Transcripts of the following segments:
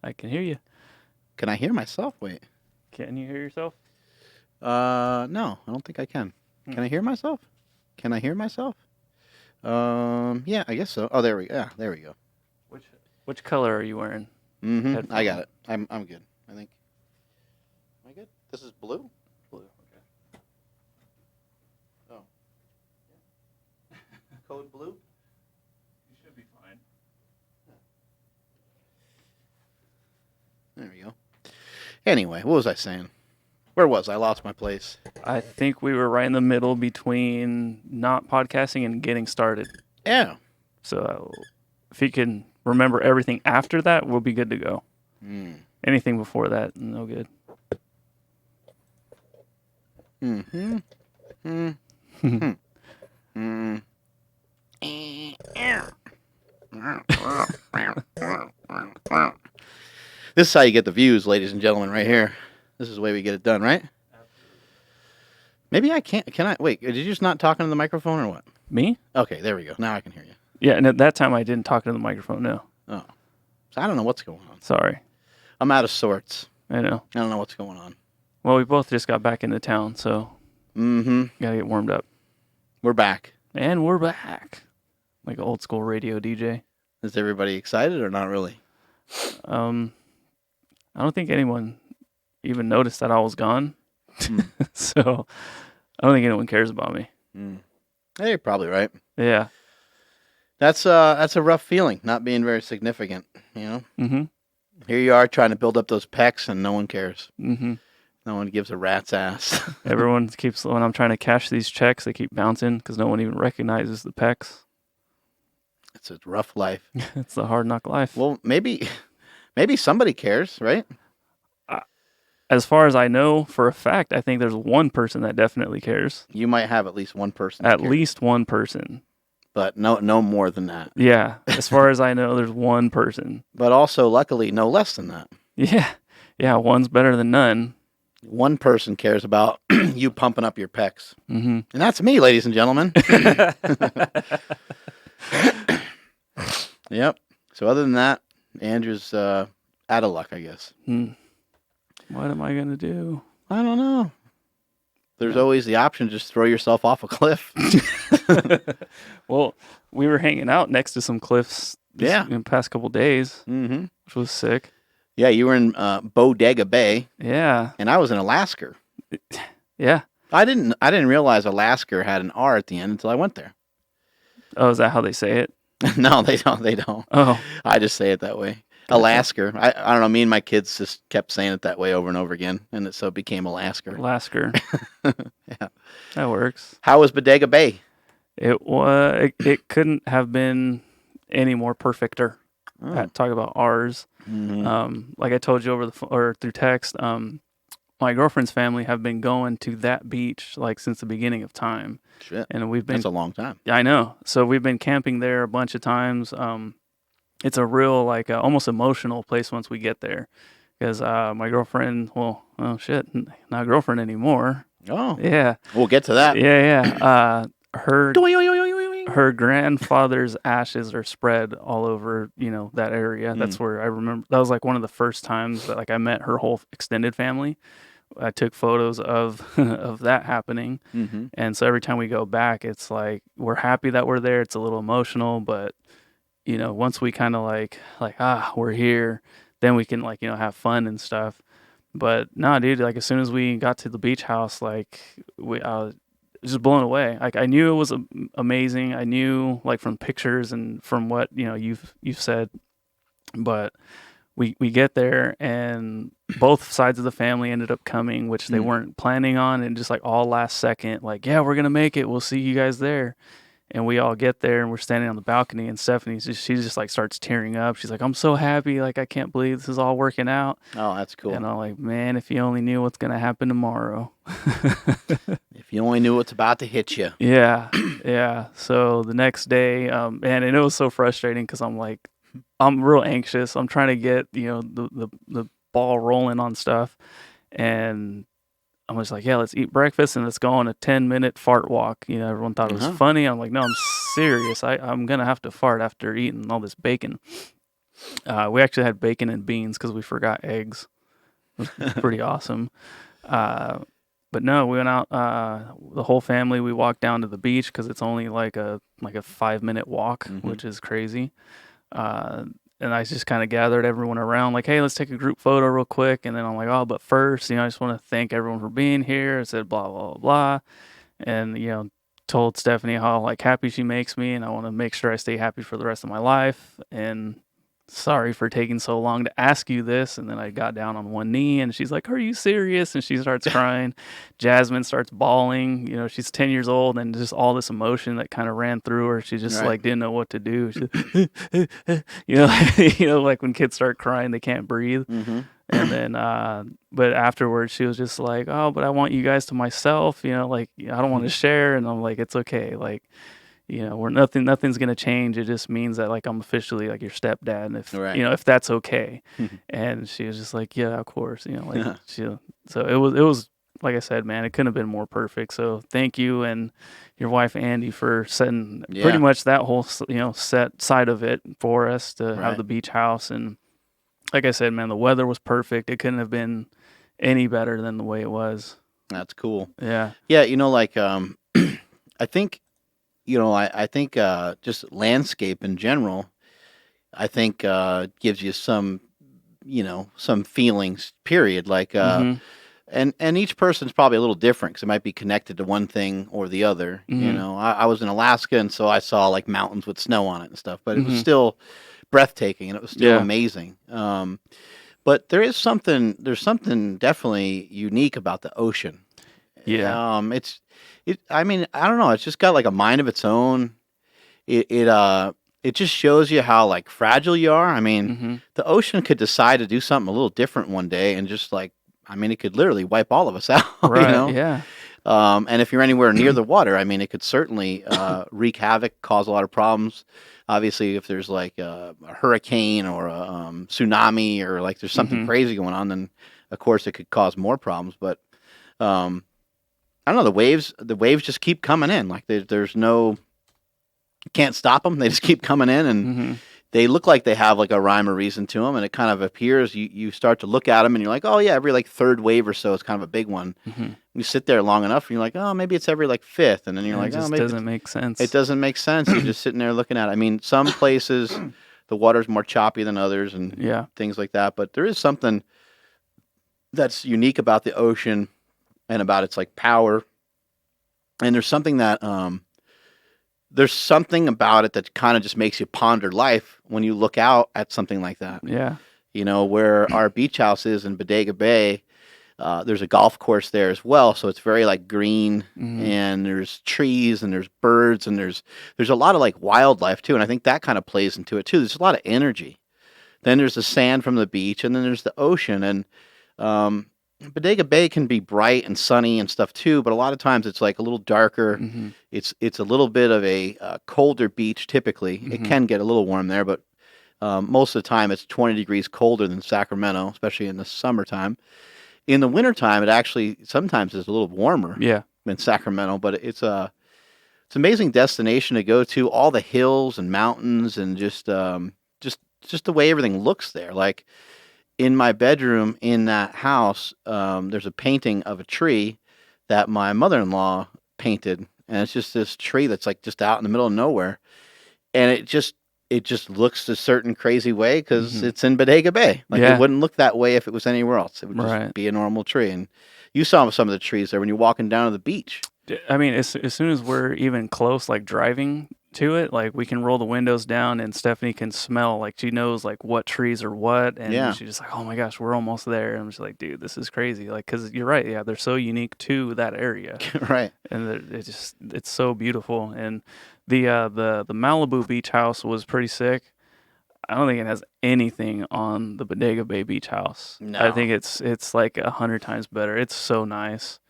I can hear you. Can I hear myself? Wait. Can you hear yourself? No, I don't think I can. Can I hear myself? Can I hear myself? Yeah, I guess so. Oh, there we go. Yeah, there we go. Which color are you wearing? Mm-hmm. I got it. I'm good. I think. Am I good? This is blue? Blue. Okay. Oh. Yeah. Code blue? You should be fine. There we go. Anyway, what was I saying? Where was I? Lost my place. I think we were right in the middle between not podcasting and getting started. Yeah. So if you can remember everything after that, we'll be good to go. Anything before that, no good. Mm-hmm. This is how you get the views, ladies and gentlemen, right here. This is the way we get it done, right? Maybe I can't. Can I? Wait, did you just not talk into the microphone or what? Me? Okay, there we go. Now I can hear you. Yeah, and at that time I didn't talk into the microphone, no. Oh. So I don't know what's going on. Sorry. I'm out of sorts. I know. I don't know what's going on. Well, we both just got back into town, so gotta get warmed up. We're back. And we're back. Like an old school radio DJ. Is everybody excited or not really? I don't think anyone even noticed that I was gone. So I don't think anyone cares about me. Hey, you're probably right. Yeah. That's a rough feeling, not being very significant, you know? Mm-hmm. Here you are trying to build up those pecs and no one cares. Mm-hmm. No one gives a rat's ass. Everyone keeps, when I'm trying to cash these checks, they keep bouncing because no one even recognizes the pecs. It's a rough life. It's the hard knock life. Well, maybe somebody cares, right? As far as I know, for a fact, I think there's one person that definitely cares. You might have at least one person. At least one person. But no more than that. Yeah. As far as I know, there's one person. But also, luckily, no less than that. Yeah. Yeah, one's better than none. One person cares about you pumping up your pecs. Mm-hmm. And that's me, ladies and gentlemen. Yep. So other than that, Andrew's out of luck, I guess. What am I going to do? I don't know. There's always the option to just throw yourself off a cliff. Well, we were hanging out next to some cliffs in the past couple days, which was sick. Yeah, you were in Bodega Bay. Yeah. And I was in Alaska. Yeah. I didn't realize Alaska had an R at the end until I went there. Oh, is that how they say it? No, they don't. Oh. I just say it that way. Alaska. I don't know. Me and my kids just kept saying it that way over and over again, and so it became Alaska. Alaska. Yeah, that works. How was Bodega Bay? It couldn't have been any more perfecter. Oh. Talk about ours. Mm-hmm. Like I told you over or through text. My girlfriend's family have been going to that beach like since the beginning of time. Shit. And we've been. That's a long time. I know. So we've been camping there a bunch of times. It's a real, like, almost emotional place once we get there. Because my girlfriend, not girlfriend anymore. Oh. Yeah. We'll get to that. Yeah. Her grandfather's ashes are spread all over, that area. That's where I remember. That was, like, one of the first times that, like, I met her whole extended family. I took photos of that happening. Mm-hmm. And so every time we go back, it's like, we're happy that we're there. It's a little emotional, but... once we kind of like, we're here, then we can have fun and stuff. But no, dude, like as soon as we got to the beach house, like I was just blown away. Like I knew it was amazing. I knew like from pictures and from what, you've said, but we get there and both sides of the family ended up coming, which they weren't planning on. And just like all last second, like, yeah, we're going to make it. We'll see you guys there. And we all get there and we're standing on the balcony and Stephanie, she just like starts tearing up. She's like, I'm so happy. Like, I can't believe this is all working out. Oh, that's cool. And I'm like, man, if you only knew what's going to happen tomorrow. If you only knew what's about to hit you. Yeah. Yeah. So the next day, and it was so frustrating because I'm real anxious. I'm trying to get, the ball rolling on stuff. And I'm just like, yeah, let's eat breakfast and let's go on a 10-minute fart walk. Everyone thought it was funny. I'm like, no, I'm serious. I'm going to have to fart after eating all this bacon. We actually had bacon and beans because we forgot eggs. It was pretty awesome. But no, we went out. The whole family. We walked down to the beach because it's only like a 5-minute walk, which is crazy. And I just kind of gathered everyone around, like, hey, let's take a group photo real quick. And then I'm like, oh, but first, I just want to thank everyone for being here. I said blah blah blah blah, and told Stephanie how like happy she makes me, and I want to make sure I stay happy for the rest of my life. And sorry for taking so long to ask you this. And then I got down on one knee, and she's like, are you serious? And she starts crying. Jasmine starts bawling. She's 10 years old, and just all this emotion that kind of ran through her. She just like didn't know what to do. She, like when kids start crying, they can't breathe. And then, but afterwards, she was just like, oh, but I want you guys to myself, like, I don't want to share. And I'm like, it's okay. Like, nothing's going to change. It just means that like, I'm officially like your stepdad. And if that's okay. And she was just like, yeah, of course, like, so it was, like I said, man, it couldn't have been more perfect. So thank you and your wife, Andy, for setting pretty much that whole, set side of it for us to have the beach house. And like I said, man, the weather was perfect. It couldn't have been any better than the way it was. That's cool. Yeah. Yeah. Like, I think, I think just landscape in general, I think gives you some, some feelings, period. Like, and each person's probably a little different because it might be connected to one thing or the other. I was in Alaska, and so I saw like mountains with snow on it and stuff, but it was still breathtaking, and it was still amazing. But there's something definitely unique about the ocean. Yeah. I mean, I don't know. It's just got like a mind of its own. It just shows you how like fragile you are. I mean, the ocean could decide to do something a little different one day, and just like, I mean, it could literally wipe all of us out. Right. Yeah. And if you're anywhere near the water, I mean, it could certainly wreak havoc, cause a lot of problems. Obviously, if there's like a hurricane or a tsunami, or like there's something crazy going on, then of course it could cause more problems. But I don't know, the waves just keep coming in. Like there's no, can't stop them. They just keep coming in, and they look like they have like a rhyme or reason to them. And it kind of appears, you start to look at them and you're like, oh yeah, every like third wave or so is kind of a big one. You sit there long enough and you're like, oh, maybe it's every like fifth. And then you're like, oh, maybe doesn't make sense. It doesn't make sense. You're just sitting there looking at it. I mean, some places the water's more choppy than others and things like that. But there is something that's unique about the ocean and about its like power. And there's something that, there's something about it that kind of just makes you ponder life when you look out at something like that. Yeah. Where our beach house is in Bodega Bay, there's a golf course there as well. So it's very like green, and there's trees and there's birds and there's a lot of like wildlife too. And I think that kind of plays into it too. There's a lot of energy. Then there's the sand from the beach, and then there's the ocean. And Bodega Bay can be bright and sunny and stuff too, but a lot of times it's like a little darker. It's a little bit of a colder beach typically. It can get a little warm there, but most of the time it's 20 degrees colder than Sacramento, especially in the summertime. In the wintertime, it actually sometimes is a little warmer than Sacramento, but it's an amazing destination to go to. All the hills and mountains and just the way everything looks there. Like in my bedroom in that house, there's a painting of a tree that my mother-in-law painted, and it's just this tree that's like just out in the middle of nowhere, and it just looks a certain crazy way because it's in Bodega Bay. Like it wouldn't look that way if it was anywhere else. It would just be a normal tree. And you saw some of the trees there when you're walking down to the beach. I mean, as soon as we're even close, like driving to it, like we can roll the windows down and Stephanie can smell, like she knows like what trees are what. And she's just like, oh my gosh, we're almost there. And I'm just like, dude, this is crazy. Like, cause you're right. Yeah. They're so unique to that area. Right. And it's so beautiful. And the Malibu beach house was pretty sick. I don't think it has anything on the Bodega Bay beach house. No. I think it's like 100 times better. It's so nice.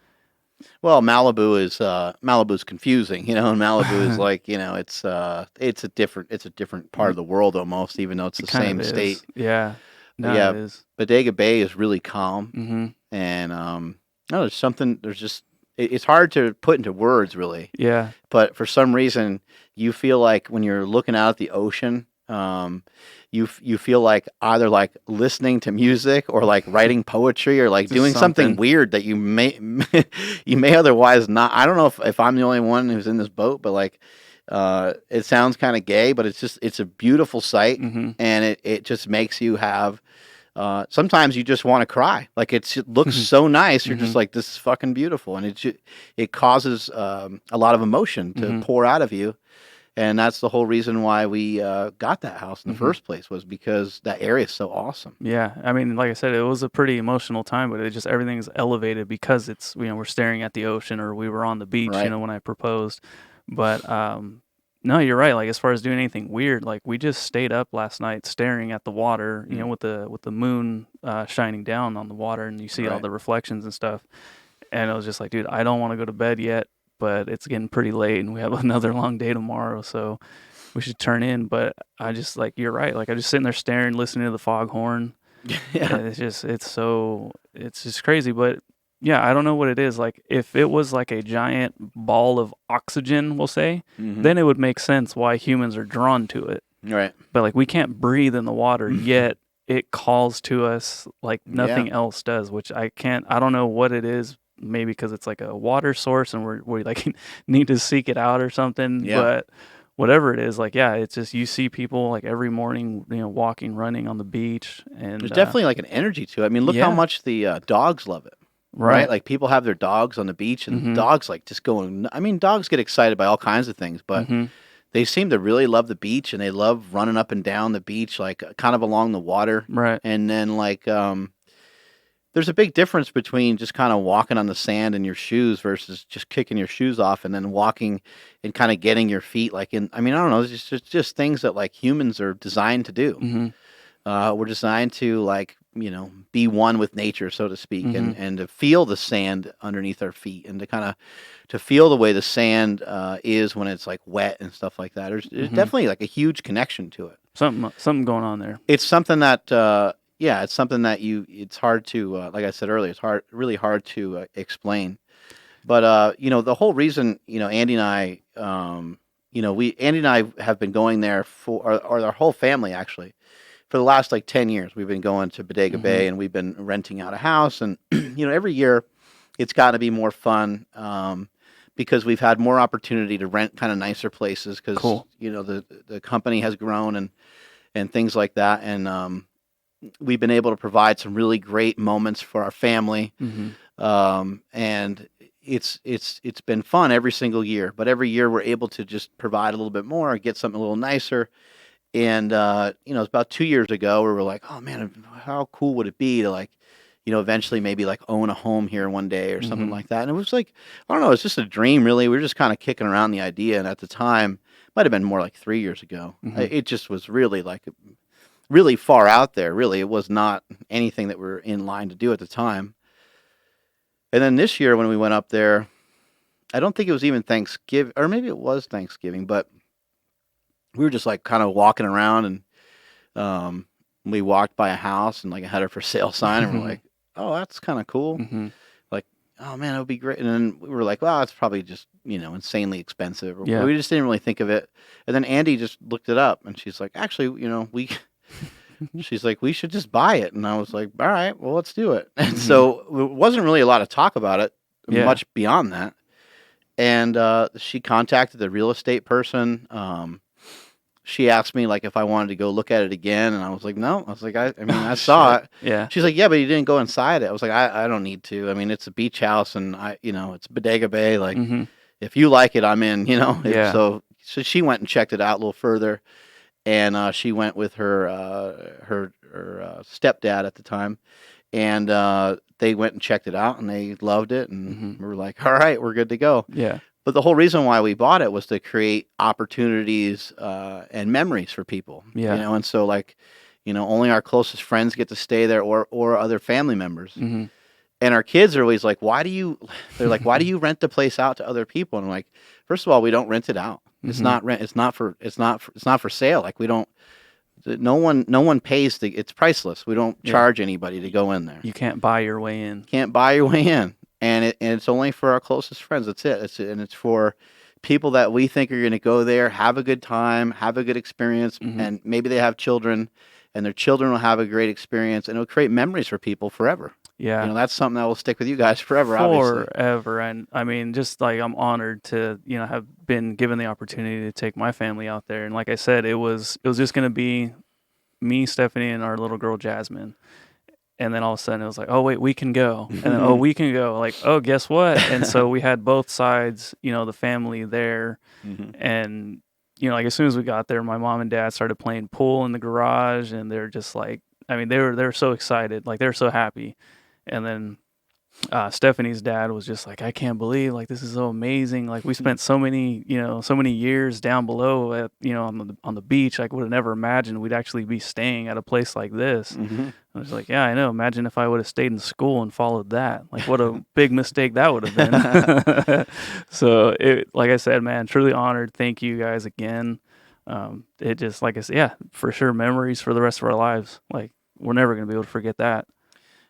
Well, Malibu's confusing, and Malibu is like, it's a different part of the world almost, even though it's the same state. Yeah. No, yeah. It is. Bodega Bay is really calm. And no, it's hard to put into words really. Yeah. But for some reason you feel like when you're looking out at the ocean, You feel like either like listening to music or like writing poetry or like Just doing something something. weird that you may otherwise not. I don't know if I'm the only one who's in this boat, but like it sounds kind of gay, but it's a beautiful sight, Mm-hmm. and it just makes you have. Sometimes you just want to cry. Like it looks so nice. You're just Mm-hmm. like, this is fucking beautiful, and it causes a lot of emotion to Mm-hmm. pour out of you. And that's the whole reason why we got that house in the Mm-hmm. first place, was because that area is so awesome. Yeah, I mean, like I said, it was a pretty emotional time, but it just everything's elevated because it's we're staring at the ocean, or we were on the beach, Right. when I proposed. But no, you're right. Like as far as doing anything weird, like we just stayed up last night staring at the water, with the moon shining down on the water, and you see all Right. the reflections and stuff. And I was just like, dude, I don't want to go to bed yet, but it's getting pretty late, and we have another long day tomorrow, so we should turn in. But I just like you're right. Like I'm just sitting there staring, listening to the foghorn. Yeah. And it's just crazy. But yeah, I don't know what it is. Like if it was like a giant ball of oxygen, we'll say, then it would make sense why humans are drawn to it. Right. But like we can't breathe in the water, yet it calls to us like nothing Yeah. else does, which I don't know what it is. Maybe because it's like a water source and we like need to seek it out or something. Yeah. But whatever it is, like, yeah, it's just you see people like every morning, walking, running on the beach, and There's definitely like an energy to it. I mean, look how yeah. much the dogs love it. Right? Like people have their dogs on the beach, and dogs like just going. I mean, dogs get excited by all kinds of things, but they seem to really love the beach, and they love running up and down the beach, like kind of along the water. Right. And then like there's a big difference between just kind of walking on the sand in your shoes versus just kicking your shoes off and then walking and kind of getting your feet like in. I mean, I don't know. It's just things that like humans are designed to do. We're designed to like be one with nature, so to speak, and to feel the sand underneath our feet, and to kind of to feel the way the sand is when it's like wet and stuff like that. There's definitely like a huge connection to it. Something going on there. It's something that it's something that it's hard to like I said earlier, it's really hard to explain. But the whole reason Andy and I Andy and I have been going there or our whole family actually. For the last like 10 years, we've been going to Bodega Bay, and we've been renting out a house. And, every year it's got to be more fun because we've had more opportunity to rent kind of nicer places because, Cool. The company has grown and things like that. And we've been able to provide some really great moments for our family. And it's been fun every single year. But every year we're able to just provide a little bit more, get something a little nicer. And, it's about 2 years ago where we're like, oh man, how cool would it be to like, eventually maybe like own a home here one day or something like that. And it was like, I don't know, it's just a dream really. We were just kind of kicking around the idea. And at the time, might have been more like 3 years ago. It just was really like really far out there. Really, it was not anything that we were in line to do at the time. And then this year when we went up there, I don't think it was even Thanksgiving, or maybe it was Thanksgiving, but we were just like kind of walking around, and we walked by a house and like it had a for sale sign, and we're like, oh, that's kind of cool. Like, oh man, it would be great. And then we were like, well, it's probably just, insanely expensive. Yeah. We just didn't really think of it. And then Andy just looked it up, and she's like, actually, she's like, we should just buy it. And I was like, all right, well, let's do it. And so it wasn't really a lot of talk about it, much beyond that. And she contacted the real estate person. She asked me like if I wanted to go look at it again, and I was like, no. I was like, I mean, I saw it. Yeah. She's like, yeah, but you didn't go inside it. I was like, I don't need to. I mean, it's a beach house, and it's Bodega Bay. Like, if you like it, I'm in. Yeah. So she went and checked it out a little further, and she went with her stepdad at the time, and they went and checked it out, and they loved it, and we were like, all right, we're good to go. Yeah. But the whole reason why we bought it was to create opportunities and memories for people. Yeah. And so like, only our closest friends get to stay there or other family members. And our kids are always like, they're like, why do you rent the place out to other people? And I'm like, first of all, we don't rent it out. It's not rent. It's not for sale. Like no one pays it's priceless. We don't charge anybody to go in there. You can't buy your way in. Can't buy your way in. And it's only for our closest friends. That's it. It's for people that we think are going to go there, have a good time, have a good experience, and maybe they have children, and their children will have a great experience, and it'll create memories for people forever. Yeah. You know, that's something that will stick with you guys forever, obviously. Forever. And I mean, just like I'm honored to, have been given the opportunity to take my family out there. And like I said, it was just going to be me, Stephanie, and our little girl, Jasmine. And then all of a sudden it was like, oh, wait, we can go. And then, oh, we can go. Like, oh, guess what? And so we had both sides, the family there. And, like as soon as we got there, my mom and dad started playing pool in the garage. And they're just like, I mean, they were so excited. Like, they were so happy. And then Stephanie's dad was just like, I can't believe, like, this is so amazing. Like, we spent so many years down below at, on the beach. Like, would have never imagined we'd actually be staying at a place like this. I was like, yeah, I know. Imagine if I would have stayed in school and followed that. Like, what a big mistake that would have been. So, like I said, man, truly honored. Thank you guys again. It just, like I said, yeah, for sure, memories for the rest of our lives. Like, we're never going to be able to forget that.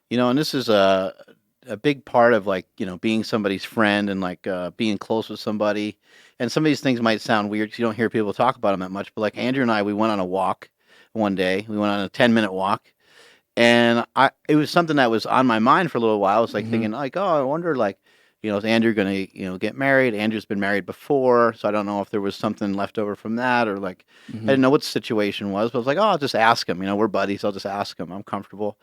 And this is a big part of, like, being somebody's friend and, like, being close with somebody. And some of these things might sound weird because you don't hear people talk about them that much. But, like, Andrew and I, we went on a walk one day. We went on a 10-minute walk. And it was something that was on my mind for a little while. I was, like, thinking, like, oh, I wonder, like, is Andrew going to, get married? Andrew's been married before, so I don't know if there was something left over from that, or, like, I didn't know what the situation was. But I was like, oh, I'll just ask him. We're buddies. I'll just ask him. I'm comfortable.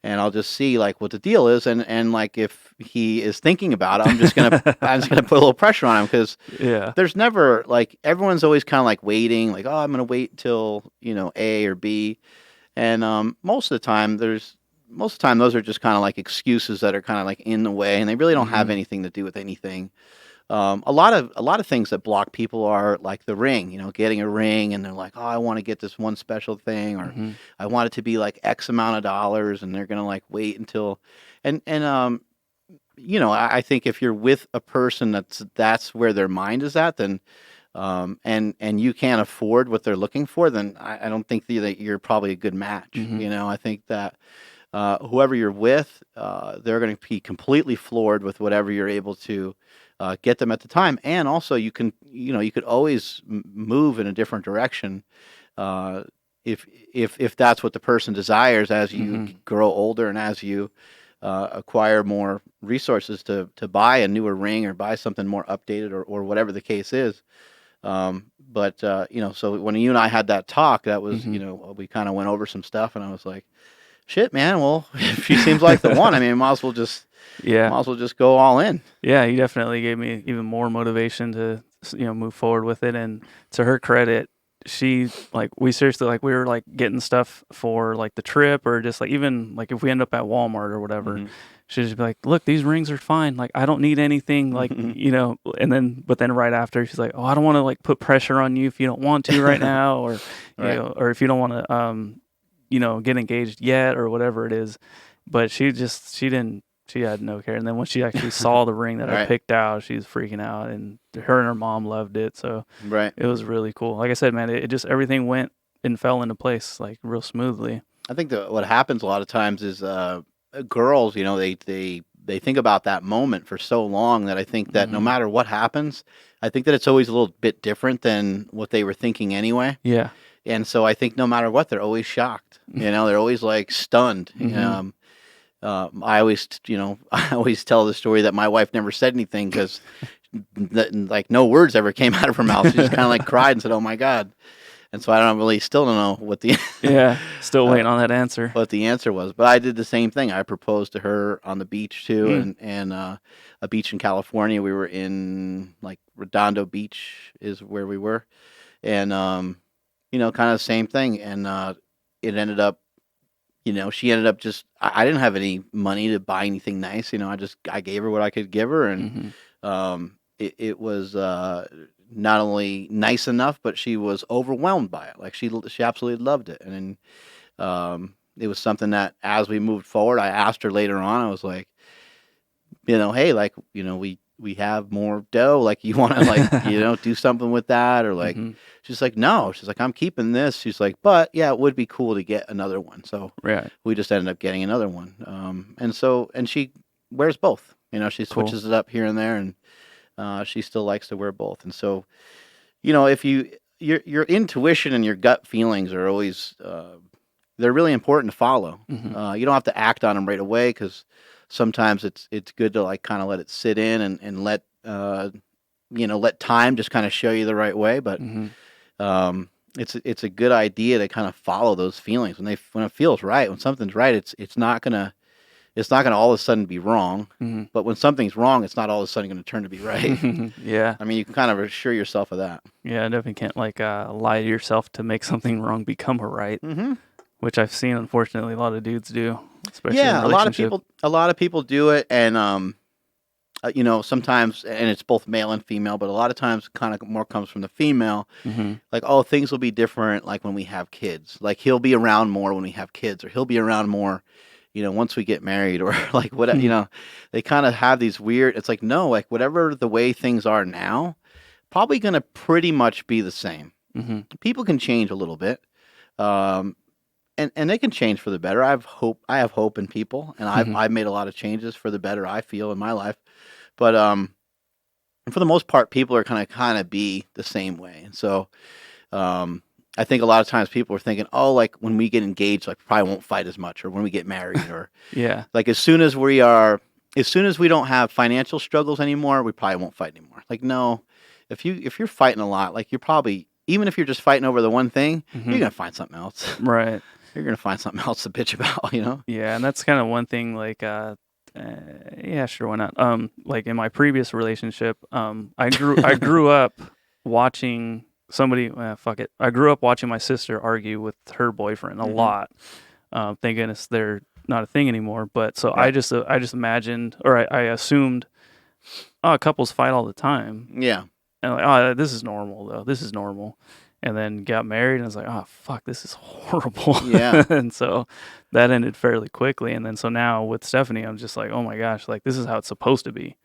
And I'll just see, like, what the deal is. And like, if he is thinking about it, I'm just going to put a little pressure on him, because there's never, like, everyone's always kind of, like, waiting, like, oh, I'm going to wait till, A or B. And most of the time those are just kind of like excuses that are kind of like in the way, and they really don't have anything to do with anything. A lot of things that block people are like the ring, getting a ring, and they're like, oh, I want to get this one special thing, or I want it to be like X amount of dollars, and they're gonna, like, wait until, and I think if you're with a person that's where their mind is at, then and you can't afford what they're looking for, then I don't think that you're probably a good match. I think that whoever you're with, they're going to be completely floored with whatever you're able to get them at the time. And also, you could always move in a different direction if that's what the person desires as you grow older and as you acquire more resources to buy a newer ring or buy something more updated, or whatever the case is. But so when you and I had that talk, that was, we kind of went over some stuff, and I was like, shit, man, well, if she seems like the one, I mean, might as well just go all in. Yeah, you definitely gave me even more motivation to, move forward with it. And to her credit, she, like, we seriously, like, we were, like, getting stuff for, like, the trip, or just, like, even, like, if we end up at Walmart or whatever, she'd just be like, look, these rings are fine. Like, I don't need anything, like, but then right after, she's like, oh, I don't want to, like, put pressure on you if you don't want to right now, or, or if you don't want to, get engaged yet, or whatever it is. But she had no care. And then when she actually saw the ring that I picked out, she was freaking out, and her and her mom loved it. So it was really cool. Like I said, man, it just, everything went and fell into place, like, real smoothly. I think what happens a lot of times is girls, they think about that moment for so long that I think that no matter what happens, I think that it's always a little bit different than what they were thinking anyway. Yeah. And so I think no matter what, they're always shocked. They're always, like, stunned. I always tell the story that my wife never said anything because, like, no words ever came out of her mouth. She just kind of, like, cried and said, "Oh my God." And so still don't know what the still waiting on that answer. What the answer was. But I did the same thing. I proposed to her on the beach too, and a beach in California. We were in, like, Redondo Beach is where we were, and kind of the same thing. And it ended up, she ended up just, I didn't have any money to buy anything nice. I gave her what I could give her, and it was not only nice enough, but she was overwhelmed by it. Like, she absolutely loved it. And then it was something that, as we moved forward, I asked her later on, I was like, hey, like, we have more dough. Like, you want to, like, do something with that? Or, like, she's like, no. She's like, I'm keeping this. She's like, but yeah, it would be cool to get another one. So we just ended up getting another one. And she wears both. She switches it up here and there. And She still likes to wear both. And so, if your intuition and your gut feelings are always, they're really important to follow. You don't have to act on them right away, because sometimes it's good to like kind of let it sit in and let let time just kind of show you the right way. But it's a good idea to kind of follow those feelings when it feels right. When something's right, it's not gonna all of a sudden be wrong. But when something's wrong, it's not all of a sudden going to turn to be right. Yeah. I mean, you can kind of assure yourself of that. Yeah, definitely can't like lie to yourself to make something wrong become a right. Which I've seen, unfortunately, a lot of dudes do, especially in a lot of people do it, and sometimes, and it's both male and female, but a lot of times, kind of more comes from the female. Like, oh, things will be different, like when we have kids. Like, he'll be around more when we have kids, or he'll be around more, once we get married, or like whatever. They kind of have these weird. It's like, no, like whatever the way things are now, probably going to pretty much be the same. People can change a little bit. And they can change for the better. I have hope in people, and I've made a lot of changes for the better, I feel, in my life. But for the most part, people are kind of be the same way. And so I think a lot of times people are thinking, oh, like when we get engaged, like probably won't fight as much, or when we get married, or like as soon as we don't have financial struggles anymore, we probably won't fight anymore. Like, no, if you're fighting a lot, like you're probably, even if you're just fighting over the one thing, you're gonna find something else. Right. You're going to find something else to bitch about, Yeah, and that's kind of one thing, like, yeah, sure, why not? Like in my previous relationship, I grew up watching somebody, fuck it. I grew up watching my sister argue with her boyfriend a lot. Thank goodness they're not a thing anymore. But so I just imagined, or I assumed, oh, couples fight all the time. Yeah. And like, oh, this is normal though. This is normal. And then got married, and I was like, oh, fuck, this is horrible. Yeah. And so that ended fairly quickly. And then so now with Stephanie, I'm just like, oh my gosh, like this is how it's supposed to be.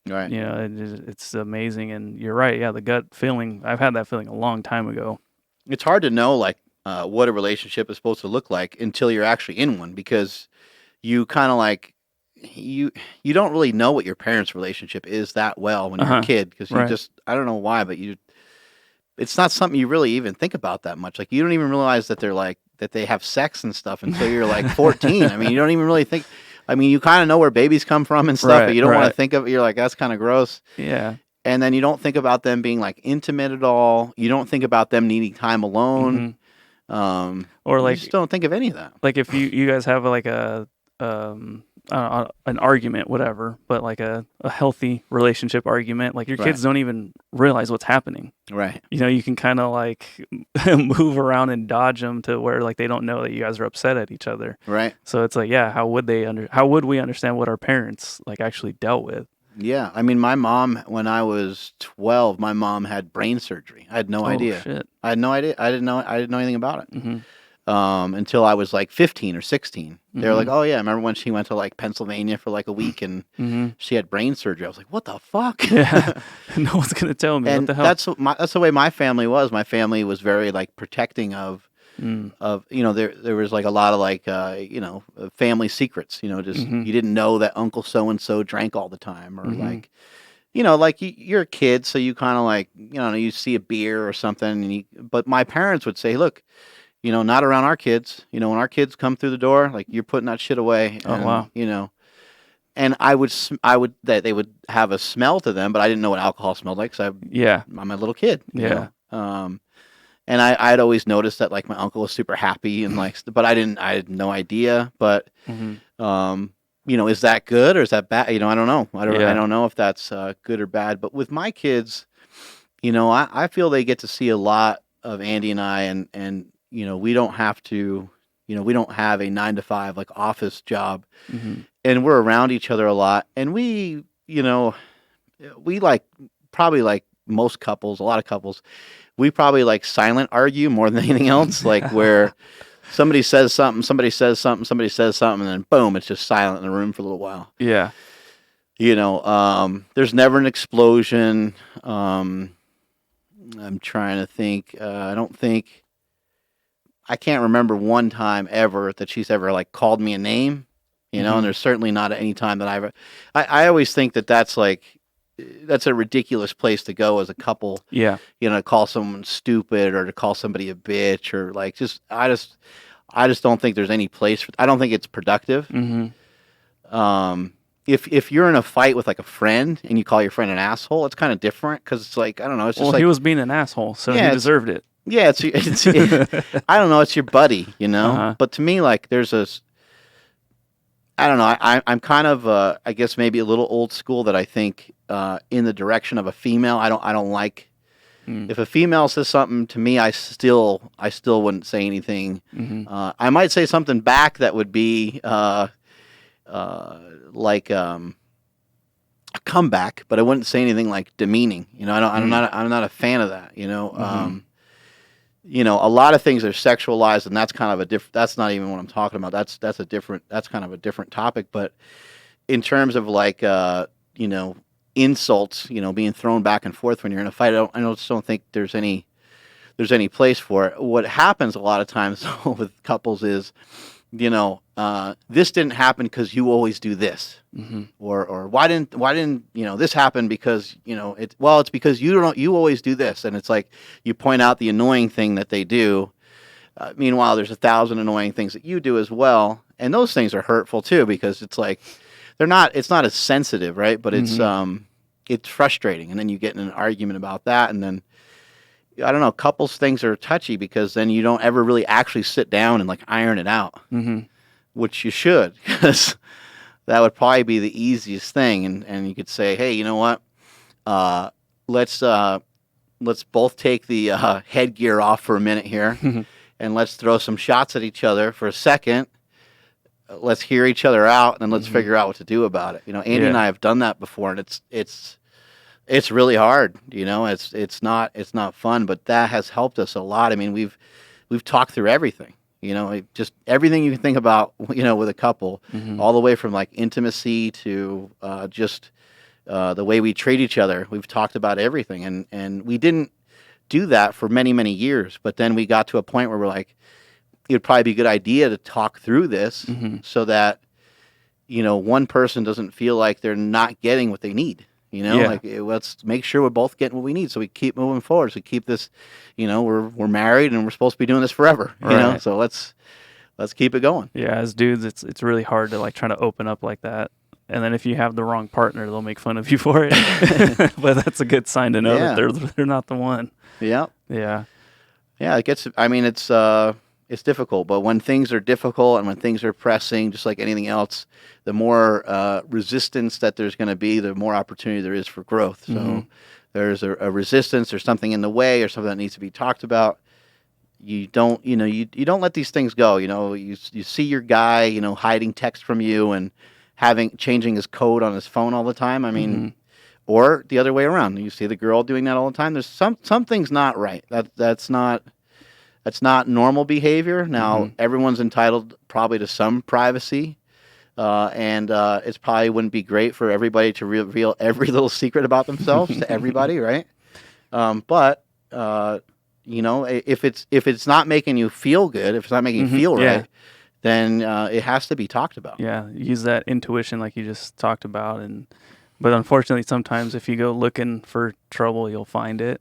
Right. It's amazing. And you're right. Yeah, the gut feeling, I've had that feeling a long time ago. It's hard to know, like, what a relationship is supposed to look like until you're actually in one, because you kind of like, you don't really know what your parents' relationship is that well when you're a kid, because you just, I don't know why, but it's not something you really even think about that much. Like, you don't even realize that they have sex and stuff until you're like 14. I mean, you don't even really think. I mean, you kind of know where babies come from and stuff, but you don't want to think of. You're like, that's kind of gross. Yeah. And then you don't think about them being like intimate at all. You don't think about them needing time alone. Or like, you just don't think of any of that. Like if you guys have like an argument, whatever, but like a healthy relationship argument, like your kids don't even realize what's happening. Right. You can kind of like move around and dodge them to where like they don't know that you guys are upset at each other. Right. So it's like, yeah, how would we understand what our parents like actually dealt with? Yeah. I mean, my mom, when I was 12, my mom had brain surgery. I had no idea. Shit. I had no idea. I didn't know anything about it. Until I was like 15 or 16. They were like, oh yeah, I remember when she went to like Pennsylvania for like a week and she had brain surgery. I was like, what the fuck? Yeah. No one's going to tell me. And what the hell? that's the way my family was. My family was very like protecting of there was like a lot of like family secrets, just you didn't know that Uncle so-and-so drank all the time, or like you're a kid, so you kind of like, you see a beer or something, but my parents would say, look, not around our kids. When our kids come through the door, like, you're putting that shit away. Oh, wow. And I would that they would have a smell to them, but I didn't know what alcohol smelled like, because I'm a little kid. Yeah. And I'd always noticed that like my uncle was super happy and like, but I had no idea. But is that good or is that bad? I don't know. I don't know if that's good or bad. But with my kids, I feel they get to see a lot of Andy and I, and we don't have to, we don't have a 9-to-5 like office job, and we're around each other a lot. And we like, probably like most couples, a lot of couples, we probably like silent argue more than anything else. Like where somebody says something, and then boom, it's just silent in the room for a little while. Yeah. There's never an explosion. I'm trying to think. I can't remember one time ever that she's ever like called me a name, and there's certainly not any time that I always think that that's like, that's a ridiculous place to go as a couple. Yeah. You know, to call someone stupid or to call somebody a bitch or like I just don't think there's any place I don't think it's productive. If you're in a fight with like a friend and you call your friend an asshole, it's kind of different because it's like I don't know. It's just well, like he was being an asshole, so he deserved it. Yeah, it's I don't know. It's your buddy, you know. But to me, like there's I don't know. I'm kind of I guess maybe a little old school that I think in the direction of a female. I don't like if a female says something to me. I still wouldn't say anything. I might say something back that would be like a comeback, but I wouldn't say anything like demeaning. You know, I'm not a fan of that. You know. You know, a lot of things are sexualized, and that's kind of a different. That's not even what I'm talking about. That's kind of a different topic. But in terms of like, you know, insults, you know, being thrown back and forth when you're in a fight, I just don't think there's any place for it. What happens a lot of times with couples is, you know, this didn't happen because you always do this, or why didn't you know this happen because you know it's because you always do this, and it's like you point out the annoying thing that they do. Meanwhile, there's 1,000 annoying things that you do as well, and those things are hurtful too because it's like it's not as sensitive, right? But it's frustrating, and then you get in an argument about that, and then I don't know, couples things are touchy because then you don't ever really actually sit down and like iron it out, which you should, because that would probably be the easiest thing. And you could say, hey, you know what? Let's both take the headgear off for a minute here, and let's throw some shots at each other for a second. Let's hear each other out, and then let's figure out what to do about it. You know, Andy and I have done that before, and it's really hard, you know. It's not fun, but that has helped us a lot. I mean, we've talked through everything, you know, just everything you can think about, you know, with a couple, all the way from like intimacy to just the way we treat each other. We've talked about everything, and we didn't do that for many, many years. But then we got to a point where we're like, it'd probably be a good idea to talk through this so that, you know, one person doesn't feel like they're not getting what they need. You know, like let's make sure we're both getting what we need, so we keep moving forward. So we keep this, you know, we're married and we're supposed to be doing this forever. You know, so let's keep it going. Yeah, as dudes, it's really hard to like try to open up like that. And then if you have the wrong partner, they'll make fun of you for it. But that's a good sign to know that they're not the one. Yeah. Yeah. Yeah. It gets. I mean, it's difficult, but when things are difficult and when things are pressing, just like anything else, the more resistance that there's going to be, the more opportunity there is for growth. So there's a resistance, there's something in the way or something that needs to be talked about. You don't let these things go. You know, you see your guy, you know, hiding text from you and changing his code on his phone all the time. I mean, or the other way around. You see the girl doing that all the time. There's something's not right. That's not normal behavior. Now, everyone's entitled probably to some privacy, and it probably wouldn't be great for everybody to reveal every little secret about themselves to everybody, right? But you know, if it's not making you feel good, if it's not making you feel right, then it has to be talked about. Yeah, use that intuition like you just talked about, but unfortunately, sometimes if you go looking for trouble, you'll find it.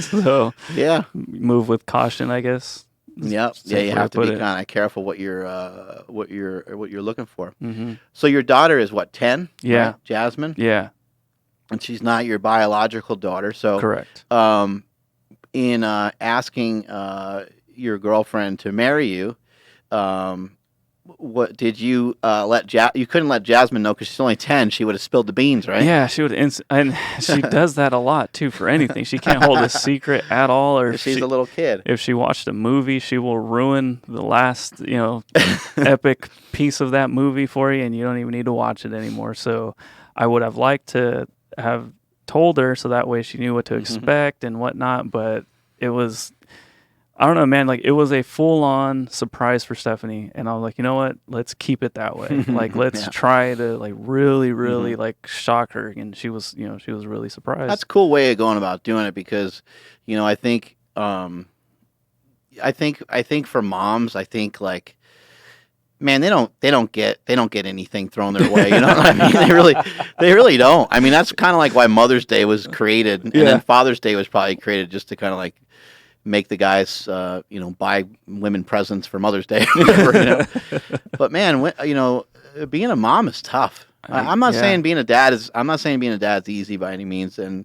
So yeah, move with caution, I guess. Yep. Yeah, you have to be kind of careful what you're looking for. So your daughter is what, 10? Yeah, right? Jasmine. Yeah, and she's not your biological daughter. So correct. In asking your girlfriend to marry you, what did you you couldn't let Jasmine know because she's only 10. She would have spilled the beans, right? Yeah, she would. And she does that a lot too for anything. She can't hold a secret at all. Or she's a little kid. If she watched a movie, she will ruin the last, you know, epic piece of that movie for you, and you don't even need to watch it anymore. So I would have liked to have told her so that way she knew what to expect and whatnot. But it was, I don't know, man, like it was a full-on surprise for Stephanie, and I was like, you know what, let's keep it that way. Like, let's try to like really like shock her, and she was really surprised. That's a cool way of going about doing it because, you know, I think for moms, I think like man, they don't get anything thrown their way. You know what I mean? They really don't. I mean, that's kind of like why Mother's Day was created, and then Father's Day was probably created just to kind of like make the guys, buy women presents for Mother's Day, or whatever, you know. But man, being a mom is tough. I'm not saying being a dad is easy by any means, and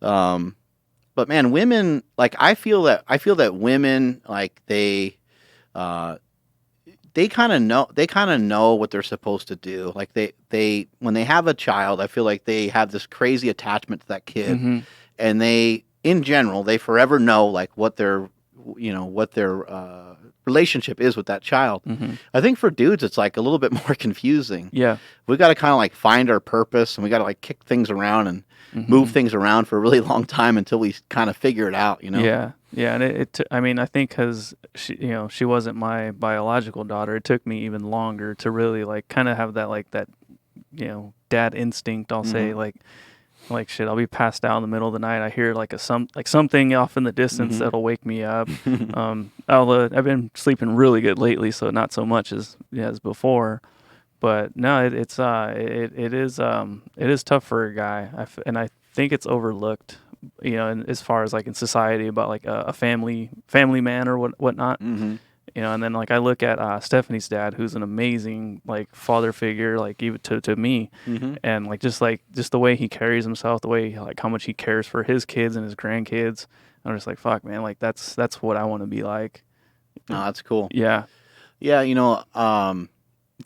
but man, women, like I feel that women, like they kind of know what they're supposed to do. Like they when they have a child, I feel like they have this crazy attachment to that kid, and they, in general, they forever know like what their relationship is with that child. I think for dudes, it's like a little bit more confusing. Yeah, we got to kind of like find our purpose, and we got to like kick things around and move things around for a really long time until we kind of figure it out. You know? Yeah, and I mean, I think because she wasn't my biological daughter, it took me even longer to really like kind of have that dad instinct. I'll say like shit, I'll be passed out in the middle of the night. I hear like something off in the distance that'll wake me up. I've been sleeping really good lately, so not so much as before. But no, it is tough for a guy, and I think it's overlooked, and as far as like in society about like a family man or whatnot. And then like I look at Stephanie's dad, who's an amazing like father figure, like even to me, and like just the way he carries himself, the way like how much he cares for his kids and his grandkids. I'm just like, fuck, man, like that's what I want to be like. Oh, that's cool. Yeah.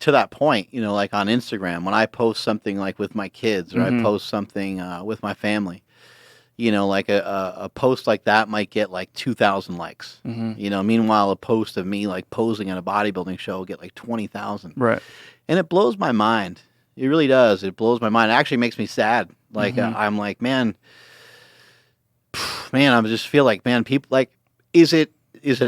To that point, like on Instagram, when I post something like with my kids, or I post something with my family, like a post like that might get like 2,000 likes. Meanwhile, a post of me like posing at a bodybuilding show will get like 20,000. Right. And it blows my mind. It really does. It blows my mind. It actually makes me sad. Like I'm like, man, I just feel like, man, people like, is it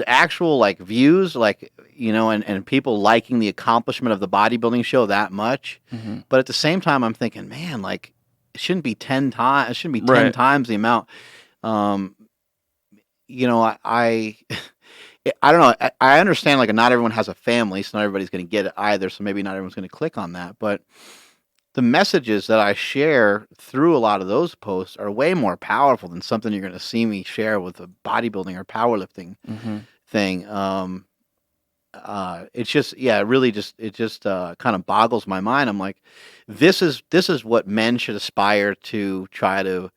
actual like views, like, and people liking the accomplishment of the bodybuilding show that much? But at the same time, I'm thinking, man, like, it shouldn't be 10 times. It shouldn't be 10 times the amount. I don't know. I understand like not everyone has a family, so not everybody's going to get it either. So maybe not everyone's going to click on that. But the messages that I share through a lot of those posts are way more powerful than something you're going to see me share with a bodybuilding or powerlifting thing. It's just, it just kind of boggles my mind. I'm like, this is what men should aspire to try to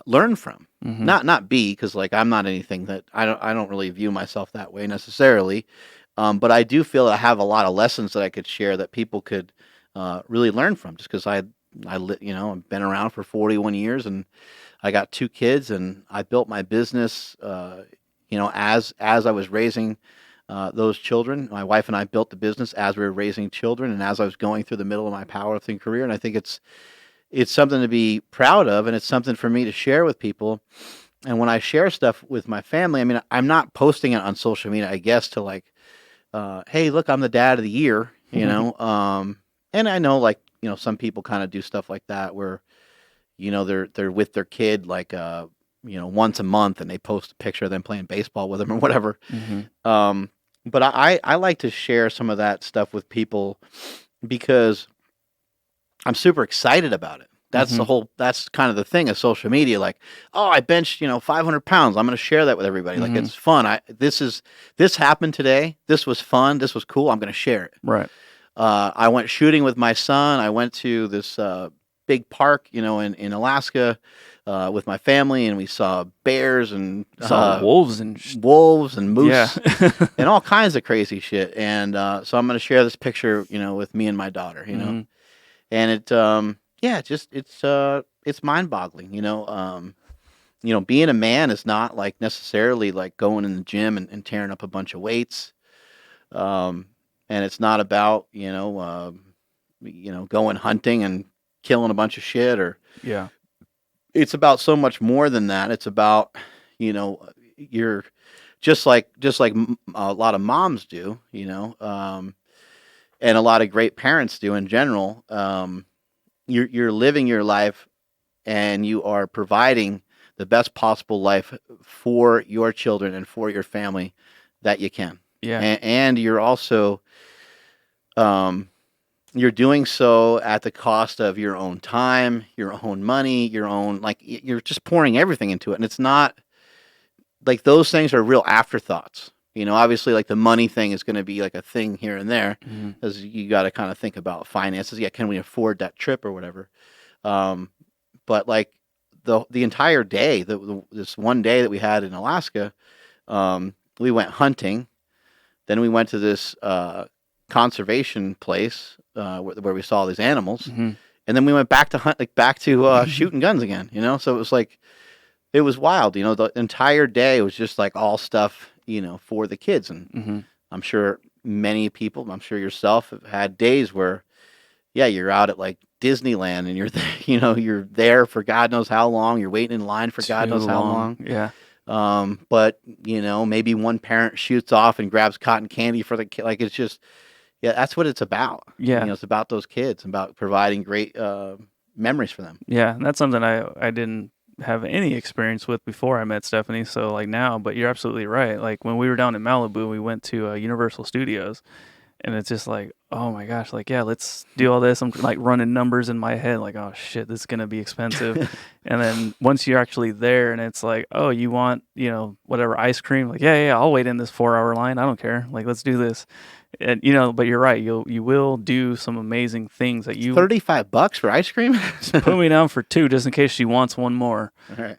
learn from, not be, because like I'm not anything that I don't really view myself that way necessarily, but I do feel that I have a lot of lessons that I could share that people could really learn from, just because I've been around for 41 years and I got 2 kids, and I built my business as I was raising those children. My wife and I built the business as we were raising children, and as I was going through the middle of my powerlifting career. And I think it's something to be proud of, and it's something for me to share with people. And when I share stuff with my family, I mean, I'm not posting it on social media, I guess, to like, hey, look, I'm the dad of the year, and I know like, some people kind of do stuff like that where, they're with their kid like, once a month, and they post a picture of them playing baseball with them or whatever. But I like to share some of that stuff with people because I'm super excited about it. That's that's kind of the thing of social media. Like, oh, I benched, 500 pounds. I'm going to share that with everybody. Like, it's fun. This happened today. This was fun. This was cool. I'm going to share it. Right. I went shooting with my son. I went to this big park, in Alaska with my family, and we saw bears and saw wolves and moose and all kinds of crazy shit. And so I'm going to share this picture, with me and my daughter, and it, it's mind-boggling, being a man is not like necessarily like going in the gym and tearing up a bunch of weights. And it's not about, going hunting and killing a bunch of shit, or it's about so much more than that. It's about, you're just like a lot of moms do, and a lot of great parents do in general. You're living your life, and you are providing the best possible life for your children and for your family that you can. Yeah. And you're also you're doing so at the cost of your own time, your own money, your own, like, you're just pouring everything into it. And it's not like those things are real afterthoughts. Obviously, like the money thing is going to be like a thing here and there, because you got to kind of think about finances. Yeah, can we afford that trip or whatever? But like the entire day, this one day that we had in Alaska, we went hunting. Then we went to this conservation place where we saw these animals, and then we went back to hunt, like back to shooting guns again. So it was like, it was wild. The entire day was just like all stuff, for the kids. And I'm sure many people, I'm sure yourself, have had days where, yeah, you're out at like Disneyland and you're you're there for God knows how long. You're waiting in line for God knows how long. Yeah. But maybe one parent shoots off and grabs cotton candy for the kid. Like, it's just, yeah, that's what it's about. Yeah. It's about those kids, about providing great memories for them. Yeah, and that's something I didn't have any experience with before I met Stephanie. So like now, but you're absolutely right. Like when we were down in Malibu, we went to Universal Studios, and it's just like, oh my gosh, like, yeah, let's do all this. I'm like running numbers in my head, like, oh shit, this is gonna be expensive. And then once you're actually there, and it's like, oh, you want whatever ice cream? Like, yeah, I'll wait in this 4-hour line. I don't care. Like, let's do this. And but you're right. You will do some amazing things that you $35 for ice cream. put me down for 2 just in case she wants one more. All right.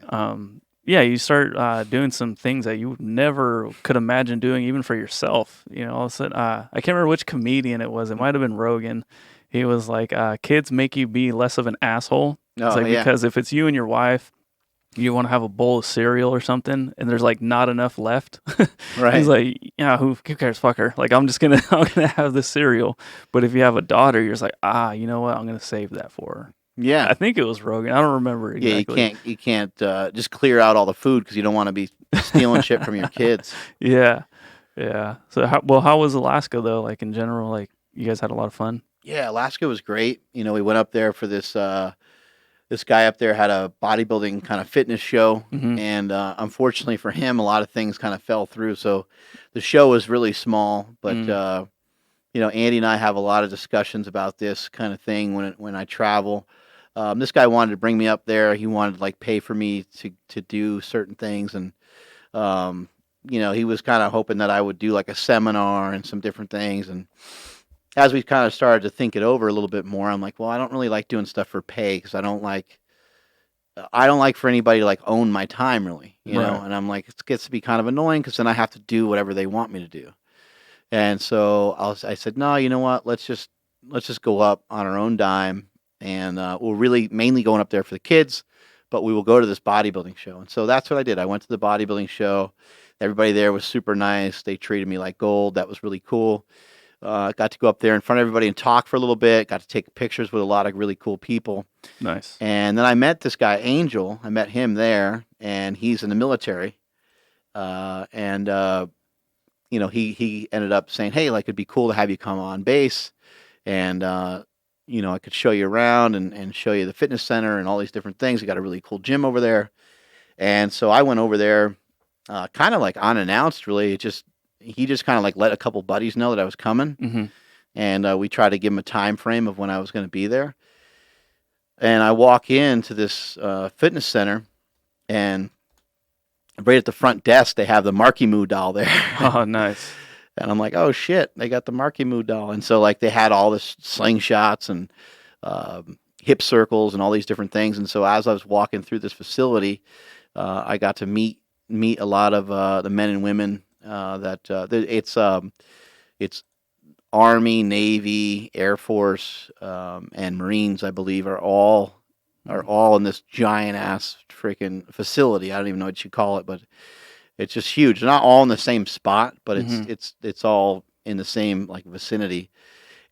Yeah, you start doing some things that you never could imagine doing, even for yourself. All of a sudden, I can't remember which comedian it was. It might have been Rogan. He was like, "Kids make you be less of an asshole." It's like, because if it's you and your wife, you want to have a bowl of cereal or something, and there's like not enough left. Right. He's like, yeah, who cares? Fuck her. Like, I'm gonna have this cereal. But if you have a daughter, you're just like, you know what? I'm gonna save that for her. Yeah, I think it was Rogan. I don't remember exactly. Yeah, you can't just clear out all the food because you don't want to be stealing shit from your kids. Yeah. So how was Alaska though? Like in general, like you guys had a lot of fun. Yeah, Alaska was great. We went up there for this. This guy up there had a bodybuilding kind of fitness show, and unfortunately for him, a lot of things kind of fell through. So the show was really small, but Andy and I have a lot of discussions about this kind of thing when I travel. This guy wanted to bring me up there. He wanted to like pay for me to do certain things, and he was kind of hoping that I would do like a seminar and some different things. And as we kind of started to think it over a little bit more, I'm like, well, I don't really like doing stuff for pay because I don't like for anybody to like own my time really, know. And I'm like, it gets to be kind of annoying because then I have to do whatever they want me to do. And so I said, no, you know what? Let's just go up on our own dime, and we'll really mainly going up there for the kids, but we will go to this bodybuilding show. And so that's what I did. I went to the bodybuilding show. Everybody there was super nice. They treated me like gold. That was really cool. Got to go up there in front of everybody and talk for a little bit. Got to take pictures with a lot of really cool people. Nice. And then I met this guy, Angel. I met him there, and he's in the military. He ended up saying, hey, like, it'd be cool to have you come on base. And, I could show you around and show you the fitness center and all these different things. We got a really cool gym over there. And so I went over there kind of like unannounced, really. He just kind of like let a couple buddies know that I was coming. And we tried to give him a time frame of when I was going to be there. And I walk into this fitness center, and right at the front desk, they have the Marky Moo doll there. Oh, nice. And I'm like, oh, shit, they got the Marky Moo doll. And so, like, they had all this slingshots and hip circles and all these different things. And so as I was walking through this facility, I got to meet a lot of the men and women it's Army, Navy, Air Force, and Marines, I believe, are all in this giant ass freaking facility. I don't even know what you call it, but it's just huge. They're not all in the same spot, but it's all in the same like vicinity.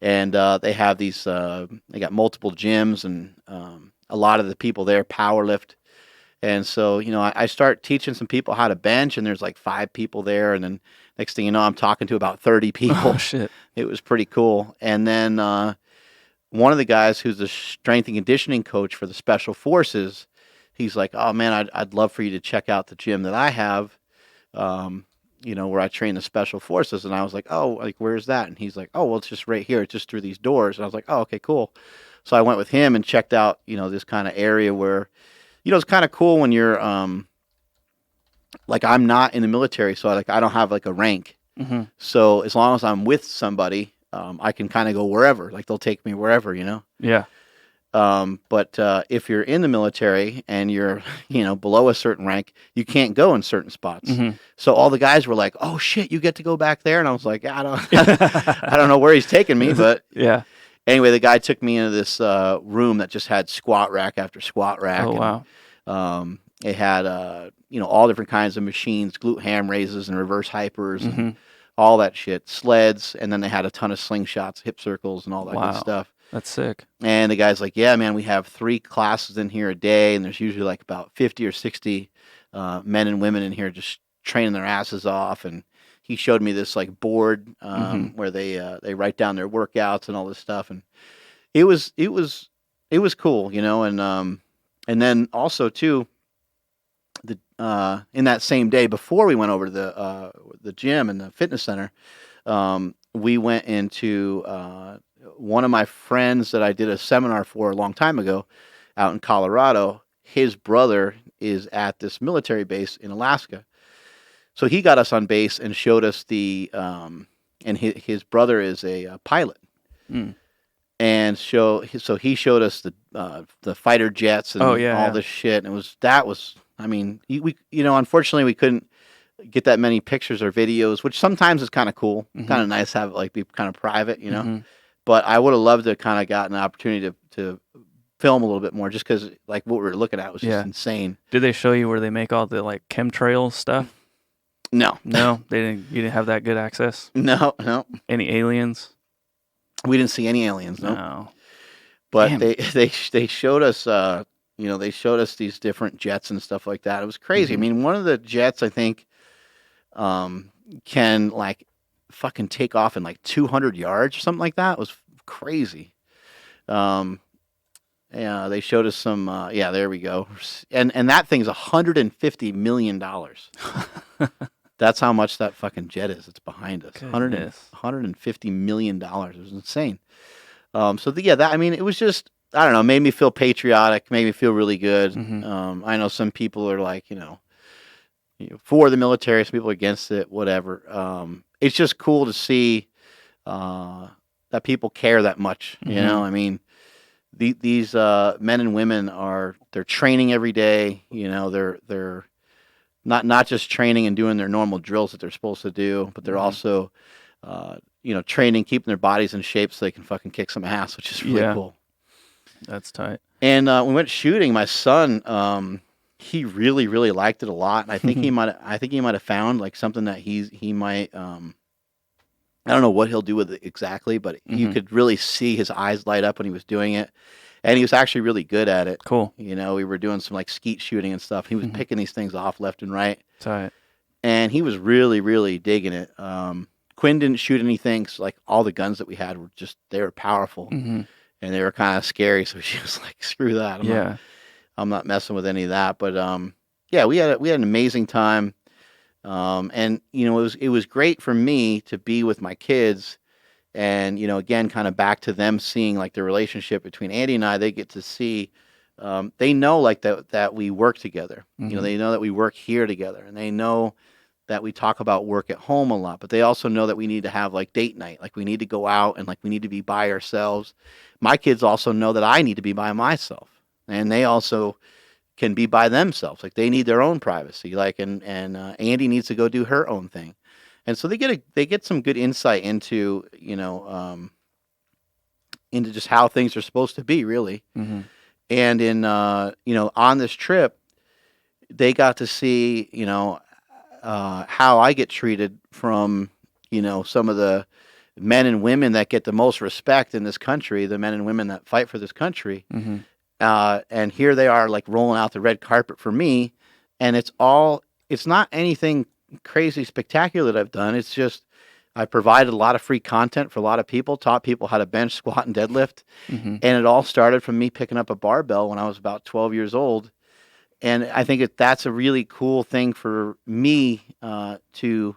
And they have these. They got multiple gyms, and a lot of the people there power lift. And so, I start teaching some people how to bench, and there's like 5 people there. And then next thing you know, I'm talking to about 30 people. Oh, shit. It was pretty cool. And then one of the guys who's the strength and conditioning coach for the Special Forces, he's like, oh, man, I'd love for you to check out the gym that I have. where I train the special forces. And I was like, oh, like, where's that? And he's like, oh, well, it's just right here. It's just through these doors. And I was like, oh, okay, cool. So I went with him and checked out, this kind of area where, it's kind of cool when you're, like, I'm not in the military, so I don't have like a rank. Mm-hmm. So as long as I'm with somebody, I can kind of go wherever. Like, they'll take me wherever, Yeah. But if you're in the military and you're, below a certain rank, you can't go in certain spots. Mm-hmm. So all the guys were like, "Oh shit, you get to go back there," and I was like, "I don't, I don't know where he's taking me." But yeah. anyway, the guy took me into this room that just had squat rack after squat rack. Oh, wow. And, it had, all different kinds of machines, glute ham raises and reverse hypers, Mm-hmm. and all that shit, sleds, and then they had a ton of slingshots, hip circles, and all that Wow. good stuff. That's sick. And the guy's like, yeah, man, we have 3 classes in here a day, and there's usually like about 50 or 60 men and women in here just training their asses off. And he showed me this like board where they write down their workouts and all this stuff, and it was cool, and then also too, in that same day before we went over to the gym and the fitness center, we went into one of my friends that I did a seminar for a long time ago out in Colorado. His brother is at this military base in Alaska. So he got us on base and showed us and his brother is a pilot. Mm. And so he showed us the fighter jets and all this shit. And unfortunately we couldn't get that many pictures or videos, which sometimes is kind of cool, kind of nice to have it like be kind of private, Mm-hmm. But I would have loved to kind of got an opportunity to film a little bit more, just because like what we were looking at was just insane. Did they show you where they make all the like chemtrail stuff? No, they didn't. You didn't have that good access. No. Any aliens? We didn't see any aliens. No. But they showed us, they showed us these different jets and stuff like that. It was crazy. Mm-hmm. I mean, one of the jets I think can like fucking take off in like 200 yards or something like that. It was crazy. Yeah, they showed us some. There we go. And that thing's $150 million. That's how much that fucking jet is. It's behind us. $150 million. It was insane. It was just, I don't know, made me feel patriotic, made me feel really good. Mm-hmm. I know some people are like, for the military, some people are against it, whatever. It's just cool to see that people care that much. Mm-hmm. I mean, these men and women they're training every day. They're not just training and doing their normal drills that they're supposed to do, but they're also training, keeping their bodies in shape so they can fucking kick some ass, which is really cool. That's tight. And we went shooting. My son, he really, really liked it a lot. And I think he might have found like something that he might. I don't know what he'll do with it exactly, but you could really see his eyes light up when he was doing it, and he was actually really good at it. Cool. We were doing some like skeet shooting and stuff. He was picking these things off left and right. Tight. And he was really, really digging it. Quinn didn't shoot anything, so like all the guns that we had they were powerful, and they were kind of scary. So she was like, "Screw that! I'm not messing with any of that." But we had an amazing time, and it was great for me to be with my kids, and again, kind of back to them seeing like the relationship between Andy and I. They get to see, they know like that we work together. They know that we work here together, and they know that we talk about work at home a lot, but they also know that we need to have like date night, like we need to go out and like we need to be by ourselves. My kids also know that I need to be by myself, and they also can be by themselves. Like they need their own privacy, like, and Andy needs to go do her own thing. And so they get some good insight into, into just how things are supposed to be really. Mm-hmm. And in, on this trip, they got to see, how I get treated from, some of the men and women that get the most respect in this country, the men and women that fight for this country. Mm-hmm. And here they are like rolling out the red carpet for me. And it's not anything crazy spectacular that I've done. It's just, I provided a lot of free content for a lot of people, taught people how to bench, squat, and deadlift. Mm-hmm. And it all started from me picking up a barbell when I was about 12 years old. And I think that's a really cool thing for me to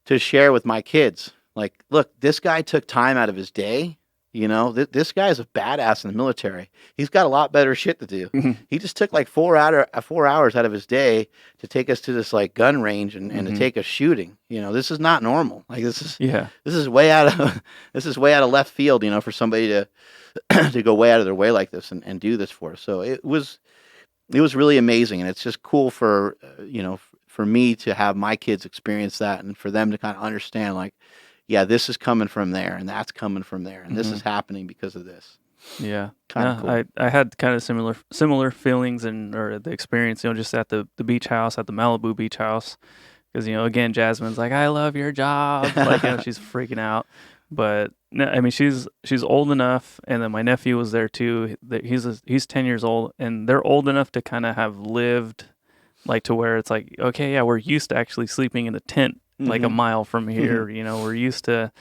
to share with my kids. Like, look, this guy took time out of his day. You know, this guy is a badass in the military. He's got a lot better shit to do. He just took like 4 hours out of his day to take us to this like gun range and to take us shooting. You know, this is not normal. Like this is way out of this is way out of left field. You know, for somebody to to go way out of their way like this and do this for us. So it was really amazing, and it's just cool for for me to have my kids experience that, and for them to kind of understand like, yeah, this is coming from there, and that's coming from there, and this is happening because of this. Yeah, kind of cool. I had kind of similar feelings or the experience, just at the beach house, at the Malibu beach house, because again, Jasmine's like, I love your job, like she's freaking out, but no, I mean she's old enough, and then my nephew was there too. He's 10 years old, and they're old enough to kind of have lived, like to where it's like, okay, yeah, we're used to actually sleeping in a tent like a mile from here. We're used to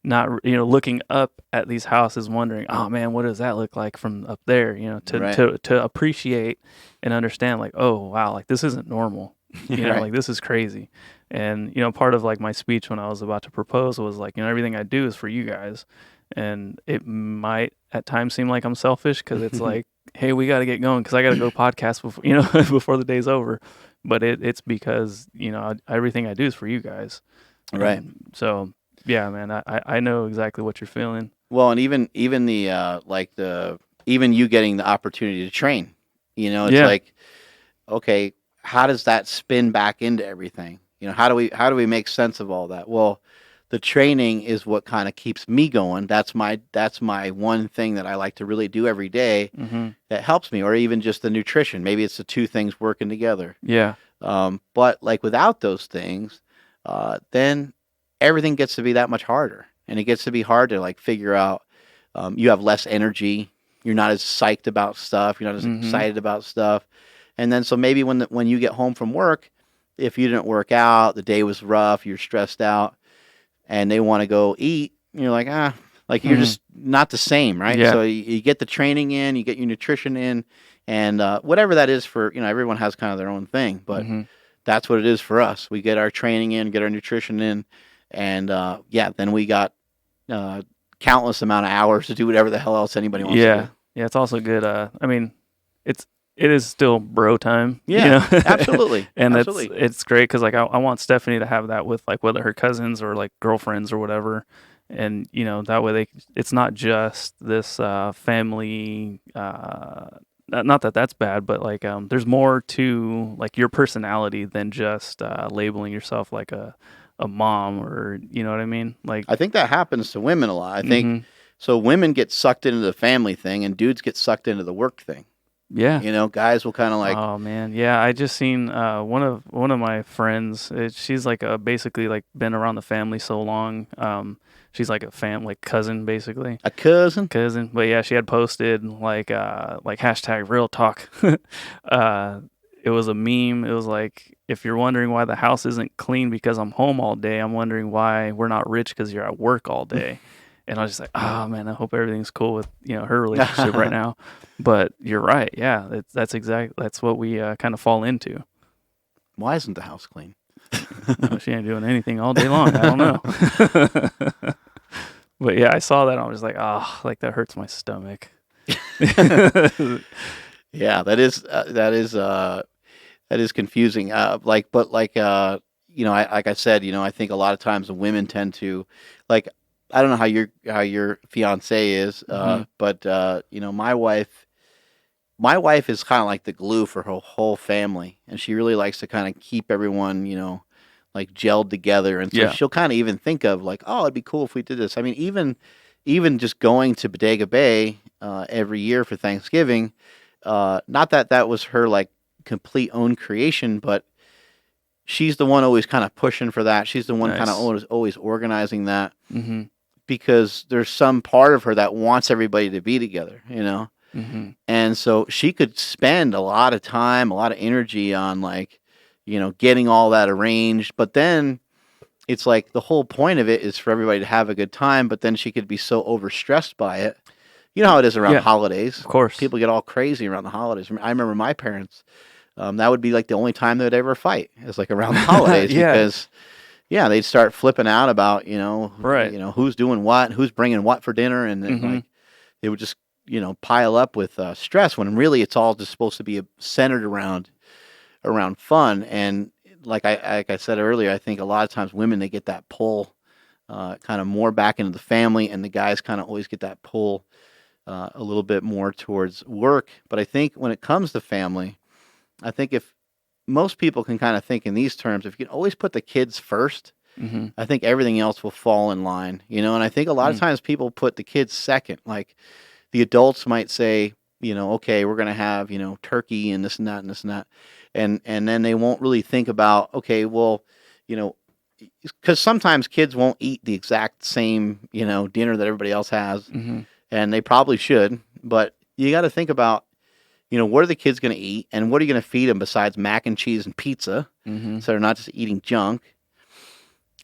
not looking up at these houses wondering, oh man, what does that look like from up there, to appreciate and understand like, oh wow, like this isn't normal, like this is crazy. And part of like my speech when I was about to propose was like, everything I do is for you guys, and it might at times seem like I'm selfish because it's like, hey, we got to get going because I got to go podcast before before the day's over. But it's because everything I do is for you guys, right? So yeah, man, I know exactly what you're feeling. Well, and even the even you getting the opportunity to train, it's like, okay, how does that spin back into everything? How do we make sense of all that? Well, the training is what kind of keeps me going. That's my one thing that I like to really do every day that helps me, or even just the nutrition. Maybe it's the two things working together. Yeah. But like without those things, then everything gets to be that much harder, and it gets to be hard to like figure out. You have less energy. You're not as psyched about stuff. You're not as excited about stuff. And then so maybe when you get home from work, if you didn't work out, the day was rough, you're stressed out, and they want to go eat, you're like, like you're just not the same, right? Yeah. So you get the training in, you get your nutrition in, and whatever that is for, everyone has kind of their own thing, but that's what it is for us. We get our training in, get our nutrition in, and then we got countless amount of hours to do whatever the hell else anybody wants to do. Yeah, it's also good. I mean, it is still bro time. Yeah, absolutely. And absolutely. it's great because like I want Stephanie to have that with like whether her cousins or like girlfriends or whatever, and that way it's not just this family. Not that that's bad, but like there's more to like your personality than just labeling yourself like a mom, or you know what I mean? Like I think that happens to women a lot. I think so. Women get sucked into the family thing, and dudes get sucked into the work thing. Yeah. Guys will kind of like. Oh man, yeah. I just seen one of my friends. She's like basically like been around the family so long. She's like a like cousin basically. A cousin. But yeah, she had posted like hashtag real talk. It was a meme. It was like, if you're wondering why the house isn't clean because I'm home all day, I'm wondering why we're not rich because you're at work all day. And I was just like, oh man, I hope everything's cool with her relationship right now. But you're right, yeah, that's what we kind of fall into. Why isn't the house clean? No, she ain't doing anything all day long. I don't know. But yeah, I saw that and I was like, oh, like that hurts my stomach. Yeah, that is confusing. Like I said, I think a lot of times the women tend to like. I don't know how your fiance is, but my wife is kind of like the glue for her whole family, and she really likes to kind of keep everyone, like gelled together. And so she'll kind of even think of like, oh, it'd be cool if we did this. I mean, even just going to Bodega Bay every year for Thanksgiving, not that was her like complete own creation, but she's the one always kind of pushing for that. She's the one kind of always organizing that. Because there's some part of her that wants everybody to be together, and so she could spend a lot of time, a lot of energy on like, getting all that arranged. But then it's like the whole point of it is for everybody to have a good time. But then she could be so overstressed by it. You know how it is around holidays. Of course, people get all crazy around the holidays. I remember my parents. That would be like the only time they would ever fight. It's like around the holidays because. yeah, they'd start flipping out about, Right. who's doing what, who's bringing what for dinner, and then like it would just, pile up with stress when really it's all just supposed to be centered around fun. And like I said earlier, I think a lot of times women, they get that pull kind of more back into the family, and the guys kind of always get that pull a little bit more towards work. But I think when it comes to family, I think if most people can kind of think in these terms, if you can always put the kids first, I think everything else will fall in line, And I think a lot of times people put the kids second. Like the adults might say, okay, we're going to have, turkey and this and that and this and that. And then they won't really think about, okay, well, because sometimes kids won't eat the exact same, dinner that everybody else has, and they probably should. But you got to think about, what are the kids going to eat, and what are you going to feed them besides mac and cheese and pizza, so they're not just eating junk.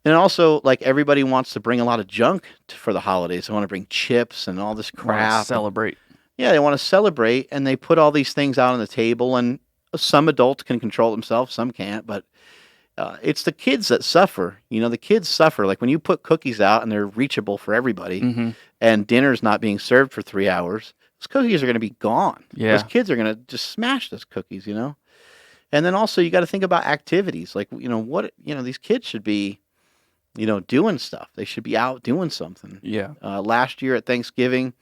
And also, like, everybody wants to bring a lot of junk for the holidays. They want to bring chips and all this crap. Celebrate. Yeah, they want to celebrate, and they put all these things out on the table, and some adults can control themselves, some can't, but it's the kids that suffer. The kids suffer. Like when you put cookies out and they're reachable for everybody, and dinner's not being served for 3 hours, those cookies are going to be gone. Yeah. Those kids are going to just smash those cookies, And then also you got to think about activities. Like, what, these kids should be, doing stuff. They should be out doing something. Yeah. Last year at Thanksgiving,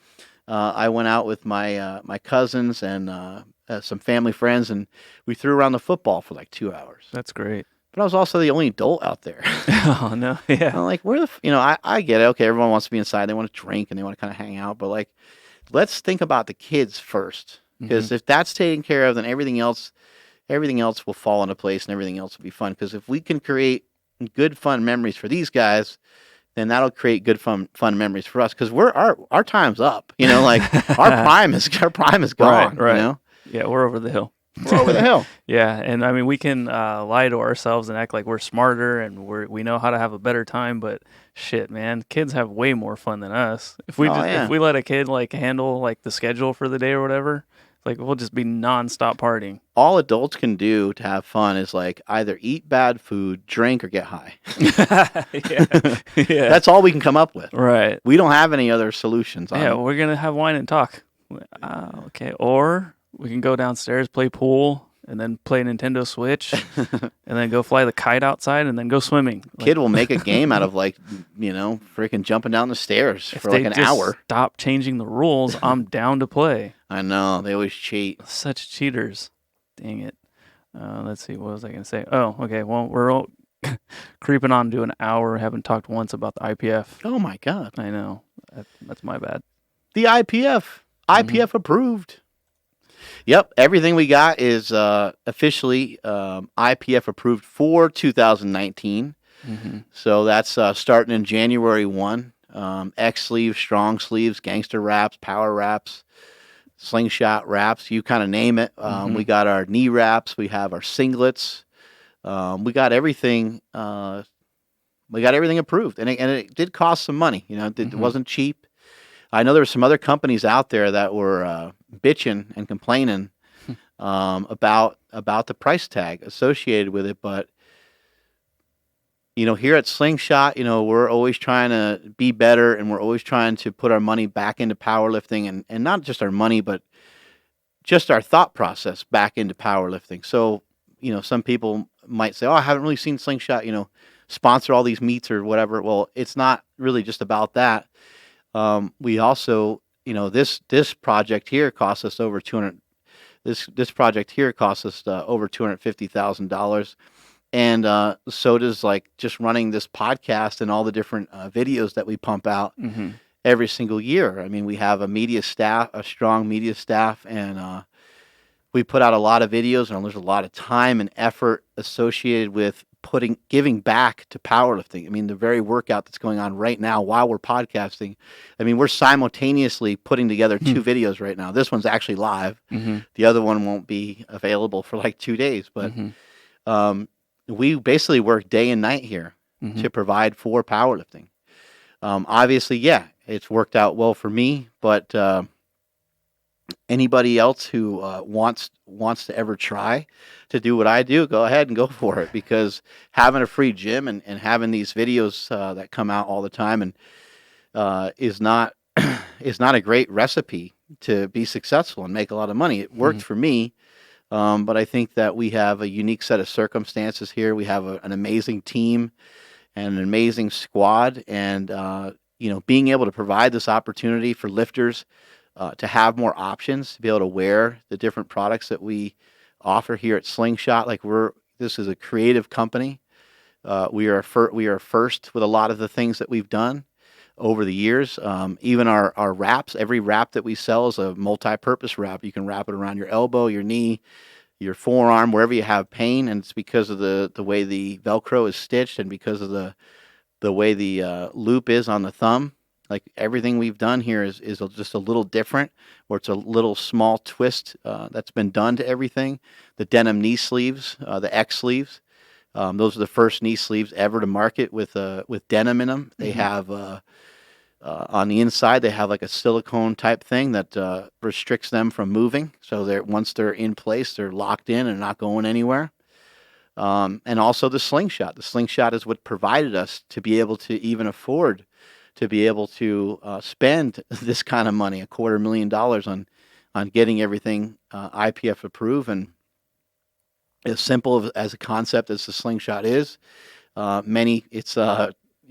I went out with my my cousins and some family friends, and we threw around the football for like 2 hours. That's great. But I was also the only adult out there. Oh, no. Yeah. I'm like, where I get it. Okay, everyone wants to be inside. They want to drink and they want to kind of hang out. But like, let's think about the kids first. Because if that's taken care of, then everything else will fall into place and everything else will be fun. Because if we can create good, fun memories for these guys, then that'll create good, fun memories for us. Because our time's up. Like our prime is gone. Right. Yeah, we're over the hill. We're over the hill. Yeah, and I mean, we can lie to ourselves and act like we're smarter and we know how to have a better time, but shit, man, kids have way more fun than us. If we if we let a kid like handle like the schedule for the day or whatever, like we'll just be nonstop partying. All adults can do to have fun is like either eat bad food, drink, or get high. Yeah. That's all we can come up with. Right. We don't have any other solutions. Yeah, we're gonna have wine and talk. Okay, or we can go downstairs, play pool, and then play Nintendo Switch, and then go fly the kite outside, and then go swimming. Kid will make a game out of like, freaking jumping down the stairs for like an hour. Stop changing the rules. I'm down to play. I know, they always cheat. Such cheaters. Dang it. Let's see. What was I going to say? Oh, okay. Well, we're all creeping on to an hour. Haven't talked once about the IPF. Oh my God. I know. That's my bad. The IPF approved. Yep, everything we got is officially IPF approved for 2019. So that's starting in January 1. X sleeves, strong sleeves, gangster wraps, power wraps, slingshot wraps, you kind of name it. We got our knee wraps, we have our singlets. We got everything. We got everything approved, and it did cost some money. It wasn't cheap. I know there were some other companies out there that were bitching and complaining about the price tag associated with it, but here at Slingshot, we're always trying to be better, and we're always trying to put our money back into powerlifting, and not just our money, but just our thought process back into powerlifting. So, some people might say, "Oh, I haven't really seen Slingshot, sponsor all these meets or whatever." Well, it's not really just about that. We also, this project here cost us over This project here cost us over $250,000, and so does like just running this podcast and all the different videos that we pump out every single year. I mean, we have a strong media staff, and we put out a lot of videos, and there's a lot of time and effort associated with giving back to powerlifting. I mean, the very workout that's going on right now while we're podcasting, I mean, we're simultaneously putting together two videos right now. This one's actually live. The other one won't be available for like 2 days, but we basically work day and night here to provide for powerlifting. Obviously, yeah, it's worked out well for me, but anybody else who wants to ever try to do what I do, go ahead and go for it, because having a free gym and having these videos that come out all the time and is not is not a great recipe to be successful and make a lot of money. It worked for me, but I think that we have a unique set of circumstances here. We have an amazing team and an amazing squad, and being able to provide this opportunity for lifters to have more options, to be able to wear the different products that we offer here at Slingshot. This is a creative company. We are first with a lot of the things that we've done over the years. Even our wraps, every wrap that we sell is a multi-purpose wrap. You can wrap it around your elbow, your knee, your forearm, wherever you have pain, and it's because of the way the Velcro is stitched and because of the way the loop is on the thumb. Like, everything we've done here is just a little different, or it's a little small twist that's been done to everything. The denim knee sleeves, the X sleeves, those are the first knee sleeves ever to market with denim in them. They have on the inside, they have like a silicone type thing that restricts them from moving. So once they're in place, they're locked in and not going anywhere. And also the Slingshot. The Slingshot is what provided us to be able to even afford to be able to spend this kind of money, $250,000 on getting everything IPF approved. And as simple as a concept as the Slingshot is, it's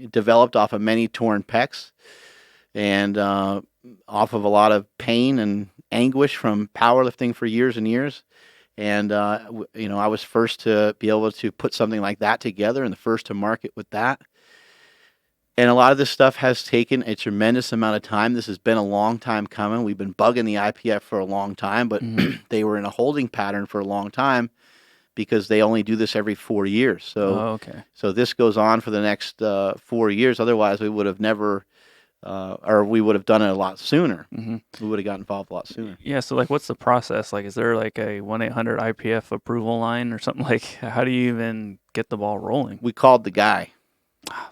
developed off of many torn pecs and off of a lot of pain and anguish from powerlifting for years and years. And I was first to be able to put something like that together and the first to market with that. And a lot of this stuff has taken a tremendous amount of time. This has been a long time coming. We've been bugging the IPF for a long time, but they were in a holding pattern for a long time because they only do this every 4 years. So, So this goes on for the next 4 years. Otherwise, we would have never, or we would have done it a lot sooner. We would have got involved a lot sooner. Yeah. So, like, what's the process? Like, is there like a 1-800 IPF approval line or something? Like, how do you even get the ball rolling? We called the guy. Ah, fuck.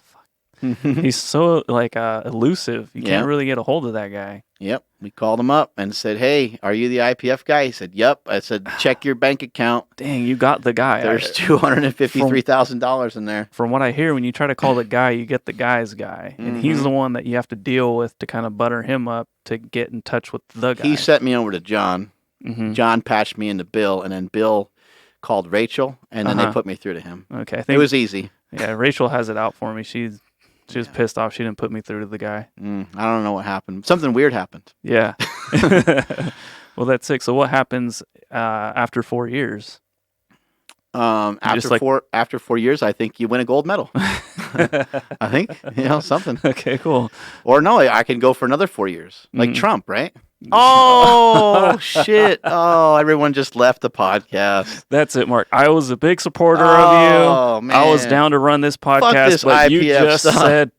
He's so elusive. You can't really get a hold of that guy. Yep. We called him up and said, "Hey, are you the IPF guy?" He said, "Yep." I said, "Check your bank account." Dang, you got the guy. There's $253,000 in there. From what I hear, when you try to call the guy, you get the guy's guy. And he's the one that you have to deal with to kind of butter him up to get in touch with the guy. He sent me over to John. John patched me into Bill, and then Bill called Rachel, and then they put me through to him. Okay. I think it was easy. Yeah, Rachel has it out for me. She was pissed off she didn't put me through to the guy. I don't know what happened. Something weird happened. Yeah. Well, that's sick. So what happens after 4 years? After 4 years, I think you win a gold medal. I think, something. Okay, cool. Or no, I can go for another 4 years. Like Trump, right? Oh, shit. Oh, everyone just left the podcast. That's it, Mark. I was a big supporter of you. Man. I was down to run this podcast, Fuck this but IPF you just stuff.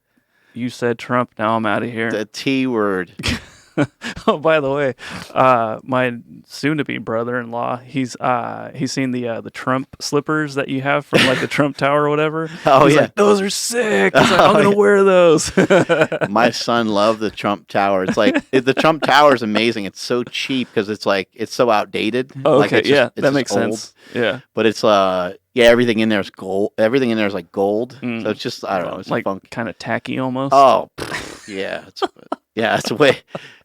said Trump. Now I'm out of here. The T word. Oh, by the way, my soon-to-be brother-in-law, he's seen the Trump slippers that you have from like the Trump Tower or whatever. Oh, he's yeah, like, those are sick. He's like, I'm gonna wear those. My son loved the Trump Tower. It's like the Trump Tower is amazing. It's so cheap because it's so outdated. Oh, okay, like that makes sense. Yeah, but it's everything in there is gold. Everything in there is like gold. So it's just I don't know. It's like kind of tacky almost. Oh, yeah.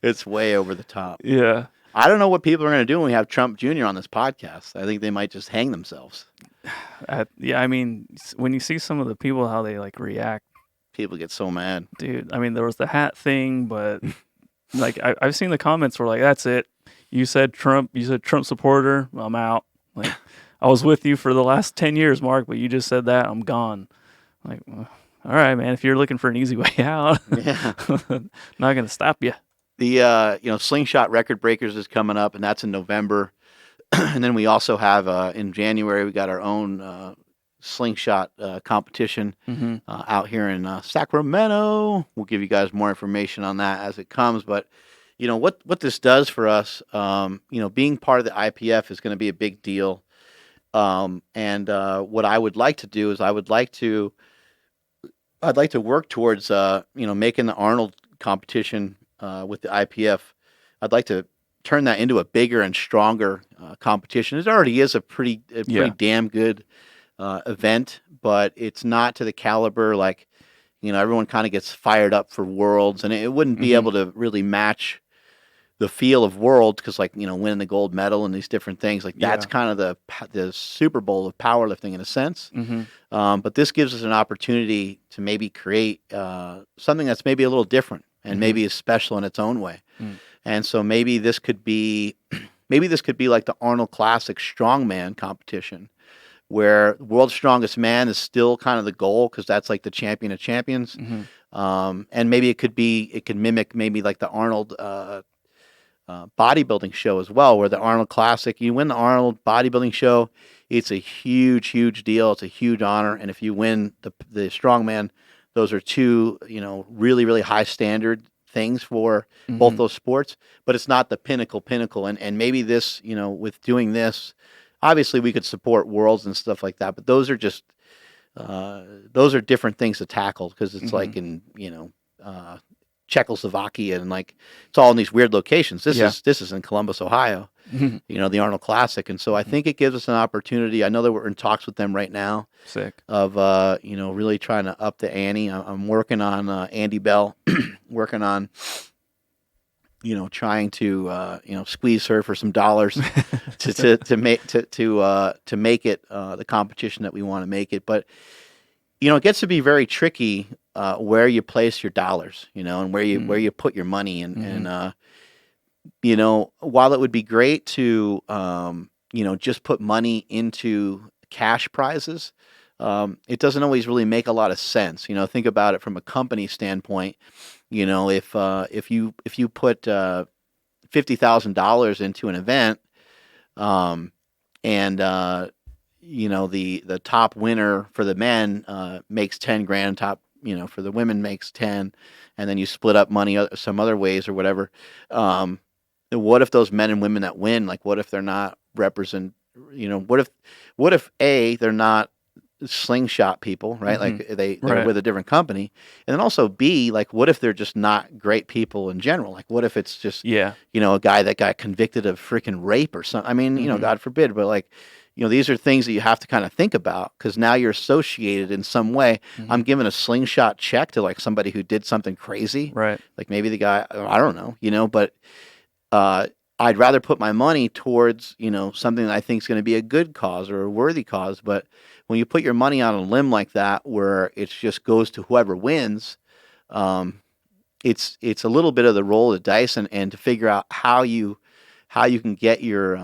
It's way over the top. Yeah. I don't know what people are going to do when we have Trump Jr. on this podcast. I think they might just hang themselves. Yeah, I mean, when you see some of the people, how they like react. People get so mad. Dude, I mean, there was the hat thing, but like I've seen the comments where like, that's it. You said Trump supporter, I'm out. Like, I was with you for the last 10 years, Mark, but you just said that, I'm gone. Like, well, all right, man, if you're looking for an easy way out, not going to stop you. The Slingshot Record Breakers is coming up, and that's in November. And then we also have in January we got our own Slingshot competition out here in Sacramento. We'll give you guys more information on that as it comes. But what this does for us, being part of the IPF is going to be a big deal. And what I would like to do is I'd like to work towards making the Arnold competition with the IPF. I'd like to turn that into a bigger and stronger competition. It already is a pretty damn good event, but it's not to the caliber like, everyone kind of gets fired up for Worlds, and it wouldn't be able to really match the feel of Worlds because, like, winning the gold medal and these different things, like that's kind of the Super Bowl of powerlifting in a sense. But this gives us an opportunity to maybe create something that's maybe a little different and maybe is special in its own way. And so maybe this could be like the Arnold Classic strongman competition, where World's Strongest Man is still kind of the goal because that's like the champion of champions. And maybe it could mimic maybe like the Arnold bodybuilding show as well, where the Arnold Classic, you win the Arnold bodybuilding show, it's a huge deal. It's a huge honor. And if you win the strongman, those are two, really high standard things for both those sports, but it's not the pinnacle. And maybe this, with doing this, obviously we could support Worlds and stuff like that, but those are just, those are different things to tackle because it's like in, Czechoslovakia, and like it's all in these weird locations. This is in Columbus, Ohio. The Arnold Classic, and so I think it gives us an opportunity. I know that we're in talks with them right now. Sick. Of really trying to up the ante. I'm working on Andy Bell, working on trying to squeeze her for some dollars to make it the competition that we want to make it, but. It gets to be very tricky where you place your dollars, and where you put your money in. And, while it would be great to, just put money into cash prizes, it doesn't always really make a lot of sense. Think about it from a company standpoint. If you put $50,000 into an event, the top winner for the men makes 10 grand, top for the women makes 10, and then you split up money some other ways or whatever. What if those men and women that win, like what if they're not what if they're not slingshot people, right? Like they're with a different company, and then also B, like what if they're just not great people in general? Like what if it's just a guy that got convicted of freaking rape or something? I mean, God forbid, but like these are things that you have to kind of think about because now you're associated in some way. I'm giving a slingshot check to like somebody who did something crazy, right? Like maybe the guy, I don't know, but I'd rather put my money towards something that I think is going to be a good cause or a worthy cause. But when you put your money on a limb like that, where it just goes to whoever wins, it's a little bit of the roll of the dice and to figure out how you can get your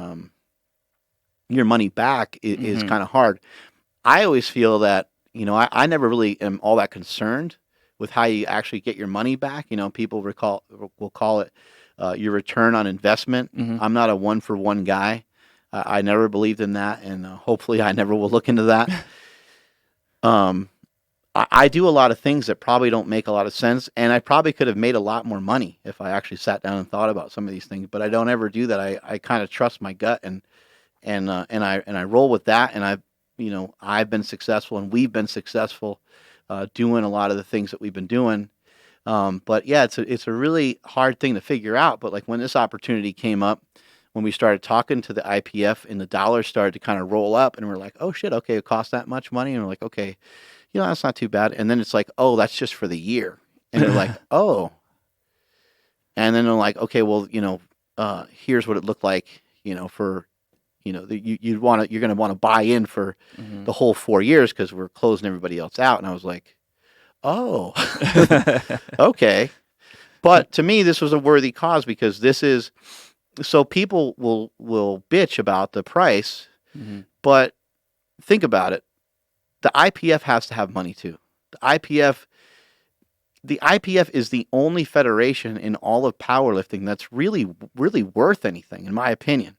money back is kind of hard. I always feel that, I never really am all that concerned with how you actually get your money back. People will call it your return on investment. I'm not a 1-for-1 guy. I never believed in that, and hopefully I never will look into that. I do a lot of things that probably don't make a lot of sense, and I probably could have made a lot more money if I actually sat down and thought about some of these things, but I don't ever do that. I kind of trust my gut and I roll with that, and I've been successful, and we've been successful doing a lot of the things that we've been doing. But yeah, it's a really hard thing to figure out. But like when this opportunity came up, when we started talking to the IPF and the dollars started to kind of roll up, and we're like, oh shit, okay, it costs that much money, and we're like, okay, that's not too bad. And then it's like, oh, that's just for the year, and they're like, oh, and then they're like, okay, well, here's what it looked like, for. You're going to want to buy in for the whole 4 years because we're closing everybody else out. And I was like, oh, okay. But to me, this was a worthy cause because so people will bitch about the price, but think about it. The IPF has to have money too. The IPF is the only federation in all of powerlifting that's really, really worth anything, in my opinion.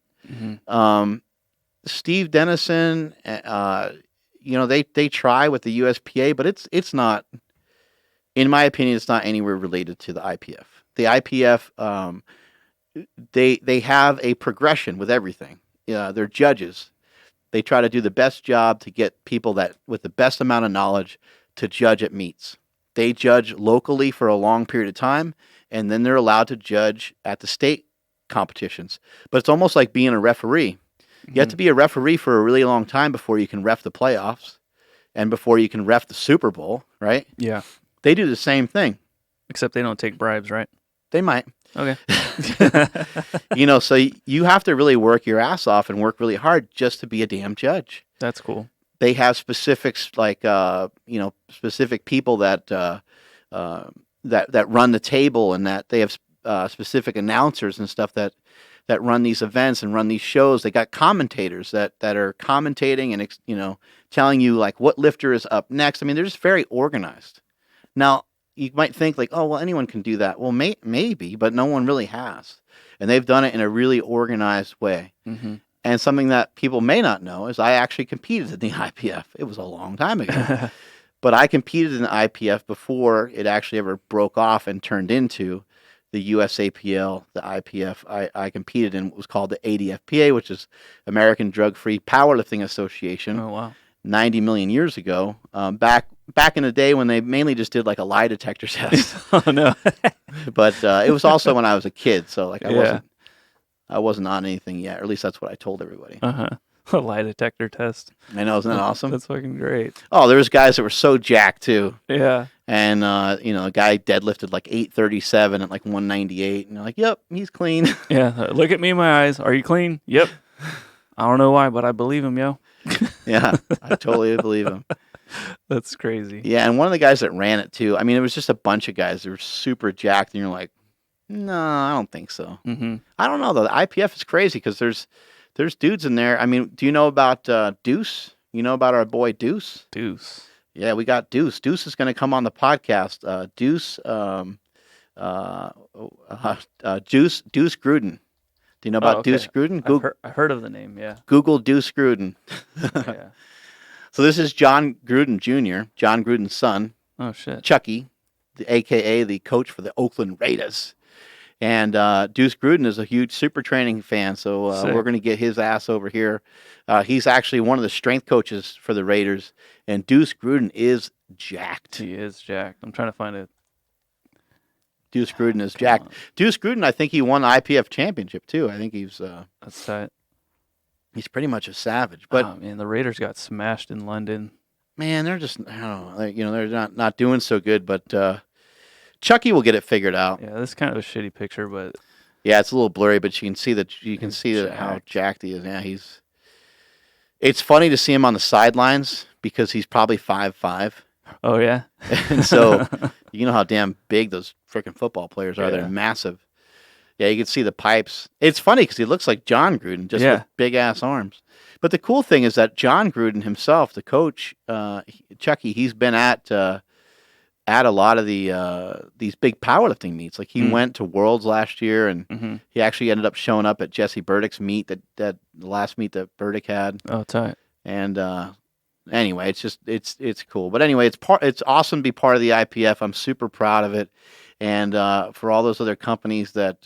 Steve Dennison, they try with the USPA, but it's not, in my opinion, it's not anywhere related to the IPF. The IPF, they have a progression with everything. They're judges. They try to do the best job to get people that with the best amount of knowledge to judge at meets. They judge locally for a long period of time, and then they're allowed to judge at the state competitions. But it's almost like being a referee. You have to be a referee for a really long time before you can ref the playoffs and before you can ref the Super Bowl, right? Yeah. They do the same thing. Except they don't take bribes, right? They might. Okay. So you have to really work your ass off and work really hard just to be a damn judge. That's cool. They have specifics like specific people that run the table, and that they have specific announcers and stuff that run these events and run these shows. They got commentators that are commentating and telling you like what lifter is up next. I mean, they're just very organized. Now, you might think like, oh, well, anyone can do that. Well, maybe, but no one really has. And they've done it in a really organized way. Mm-hmm. And something that people may not know is I actually competed in the IPF. It was a long time ago. But I competed in the IPF before it actually ever broke off and turned into the USAPL, the IPF. I competed in what was called the ADFPA, which is American Drug-Free Powerlifting Association. Oh, wow. 90 million years ago, back in the day when they mainly just did like a lie detector test. Oh no! But it was also when I was a kid, so like I wasn't on anything yet, or at least that's what I told everybody. A lie detector test. I know, isn't that awesome? That's fucking great. Oh, there was guys that were so jacked too. Yeah. And a guy deadlifted like 837 at like 198, and you're like, yep, he's clean. Yeah. Look at me in my eyes. Are you clean? Yep. I don't know why, but I believe him, yo. Yeah, I totally believe him. That's crazy. Yeah, and one of the guys that ran it too, I mean, it was just a bunch of guys that were super jacked, and you're like, no, I don't think so. Mm-hmm. I don't know, though. The IPF is crazy because there's dudes in there. I mean, do you know about Deuce? You know about our boy Deuce? Deuce. Yeah, we got Deuce. Deuce is going to come on the podcast. Deuce Gruden. Do you know about Deuce Gruden? I heard of the name, yeah. Google Deuce Gruden. Yeah. So this is John Gruden Jr., John Gruden's son. Oh, shit. Chucky, a.k.a. the coach for the Oakland Raiders. And Deuce Gruden is a huge super training fan, so we're going to get his ass over here. He's actually one of the strength coaches for the Raiders, and Deuce Gruden is jacked. He is jacked. I'm trying to find it. Deuce Gruden is jacked. Deuce Gruden, I think he won the IPF championship too. I think he's that's tight. He's pretty much a savage. But man, the Raiders got smashed in London. Man, they're just I don't know. They're not doing so good. But Chucky will get it figured out. Yeah, this is kind of a shitty picture, but yeah, it's a little blurry. But you can see how jacked he is. Yeah, It's funny to see him on the sidelines because he's probably 5'5". Oh yeah, and so you know how damn big those freaking football players are. Yeah. They're massive. Yeah, you can see the pipes. It's funny because he looks like John Gruden, just with big ass arms. But the cool thing is that John Gruden himself, the coach, Chucky, he's been at a lot of these big powerlifting meets. Like he went to Worlds last year, and he actually ended up showing up at Jesse Burdick's meet that the last meet that Burdick had. Oh, tight. And anyway, it's cool. But anyway, it's awesome to be part of the IPF. I'm super proud of it. And for all those other companies that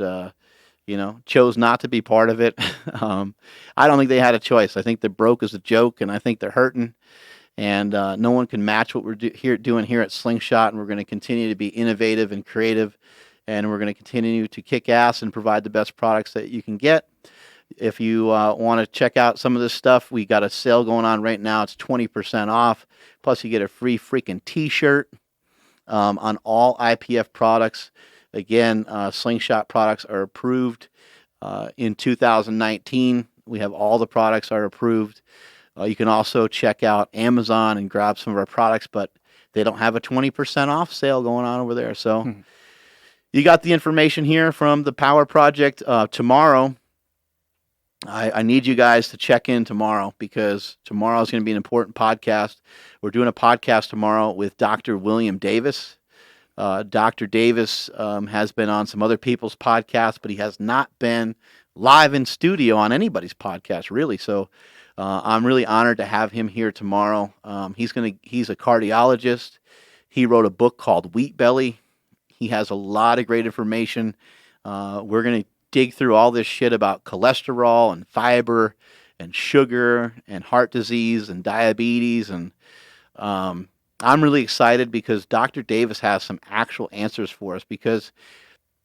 chose not to be part of it, I don't think they had a choice. I think they're broke as a joke, and I think they're hurting. And no one can match what we're doing here at Slingshot. And we're going to continue to be innovative and creative, and we're going to continue to kick ass and provide the best products that you can get. If you want to check out some of this stuff, we got a sale going on right now. It's 20% off. Plus, you get a free freaking T-shirt on all IPF products. Again, Slingshot products are approved in 2019. We have all the products are approved. You can also check out Amazon and grab some of our products, but they don't have a 20% off sale going on over there. So you got the information here from the Power Project. Tomorrow, I need you guys to check in tomorrow because tomorrow is going to be an important podcast. We're doing a podcast tomorrow with Dr. William Davis. Dr. Davis has been on some other people's podcasts, but he has not been live in studio on anybody's podcast, really. So I'm really honored to have him here tomorrow. He's a cardiologist. He wrote a book called Wheat Belly. He has a lot of great information. We're going to dig through all this shit about cholesterol and fiber and sugar and heart disease and diabetes. And I'm really excited because Dr. Davis has some actual answers for us because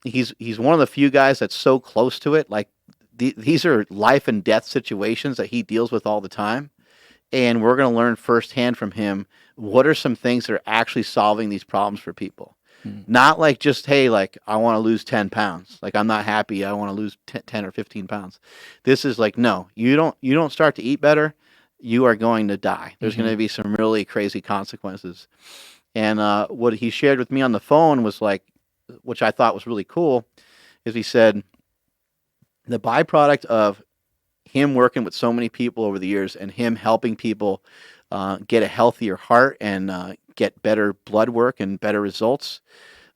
he's one of the few guys that's so close to it. Like these are life and death situations that he deals with all the time, and we're going to learn firsthand from him what are some things that are actually solving these problems for people. Not like just, hey, like I want to lose 10 pounds. Like I'm not happy. I want to lose 10 or 15 pounds. This is like, no, you don't start to eat better. You are going to die. There's going to be some really crazy consequences. And what he shared with me on the phone was like, which I thought was really cool, is he said the byproduct of him working with so many people over the years and him helping people get a healthier heart and get better blood work and better results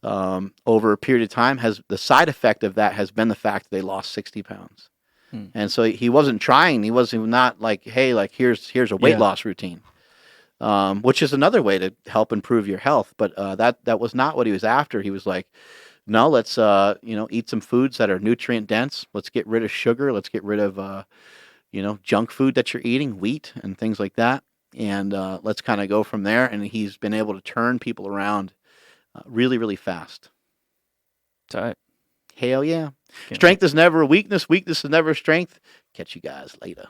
over a period of time, has the side effect of that has been the fact that they lost 60 pounds. And so he wasn't trying. He wasn't not like, hey, like here's a weight loss routine, which is another way to help improve your health. But that was not what he was after. He was like, no, let's eat some foods that are nutrient dense. Let's get rid of sugar. Let's get rid of junk food that you're eating, wheat and things like that. And let's kind of go from there. And he's been able to turn people around really, really fast. Tight. Hell yeah. Strength is never a weakness. Weakness is never a strength. Catch you guys later.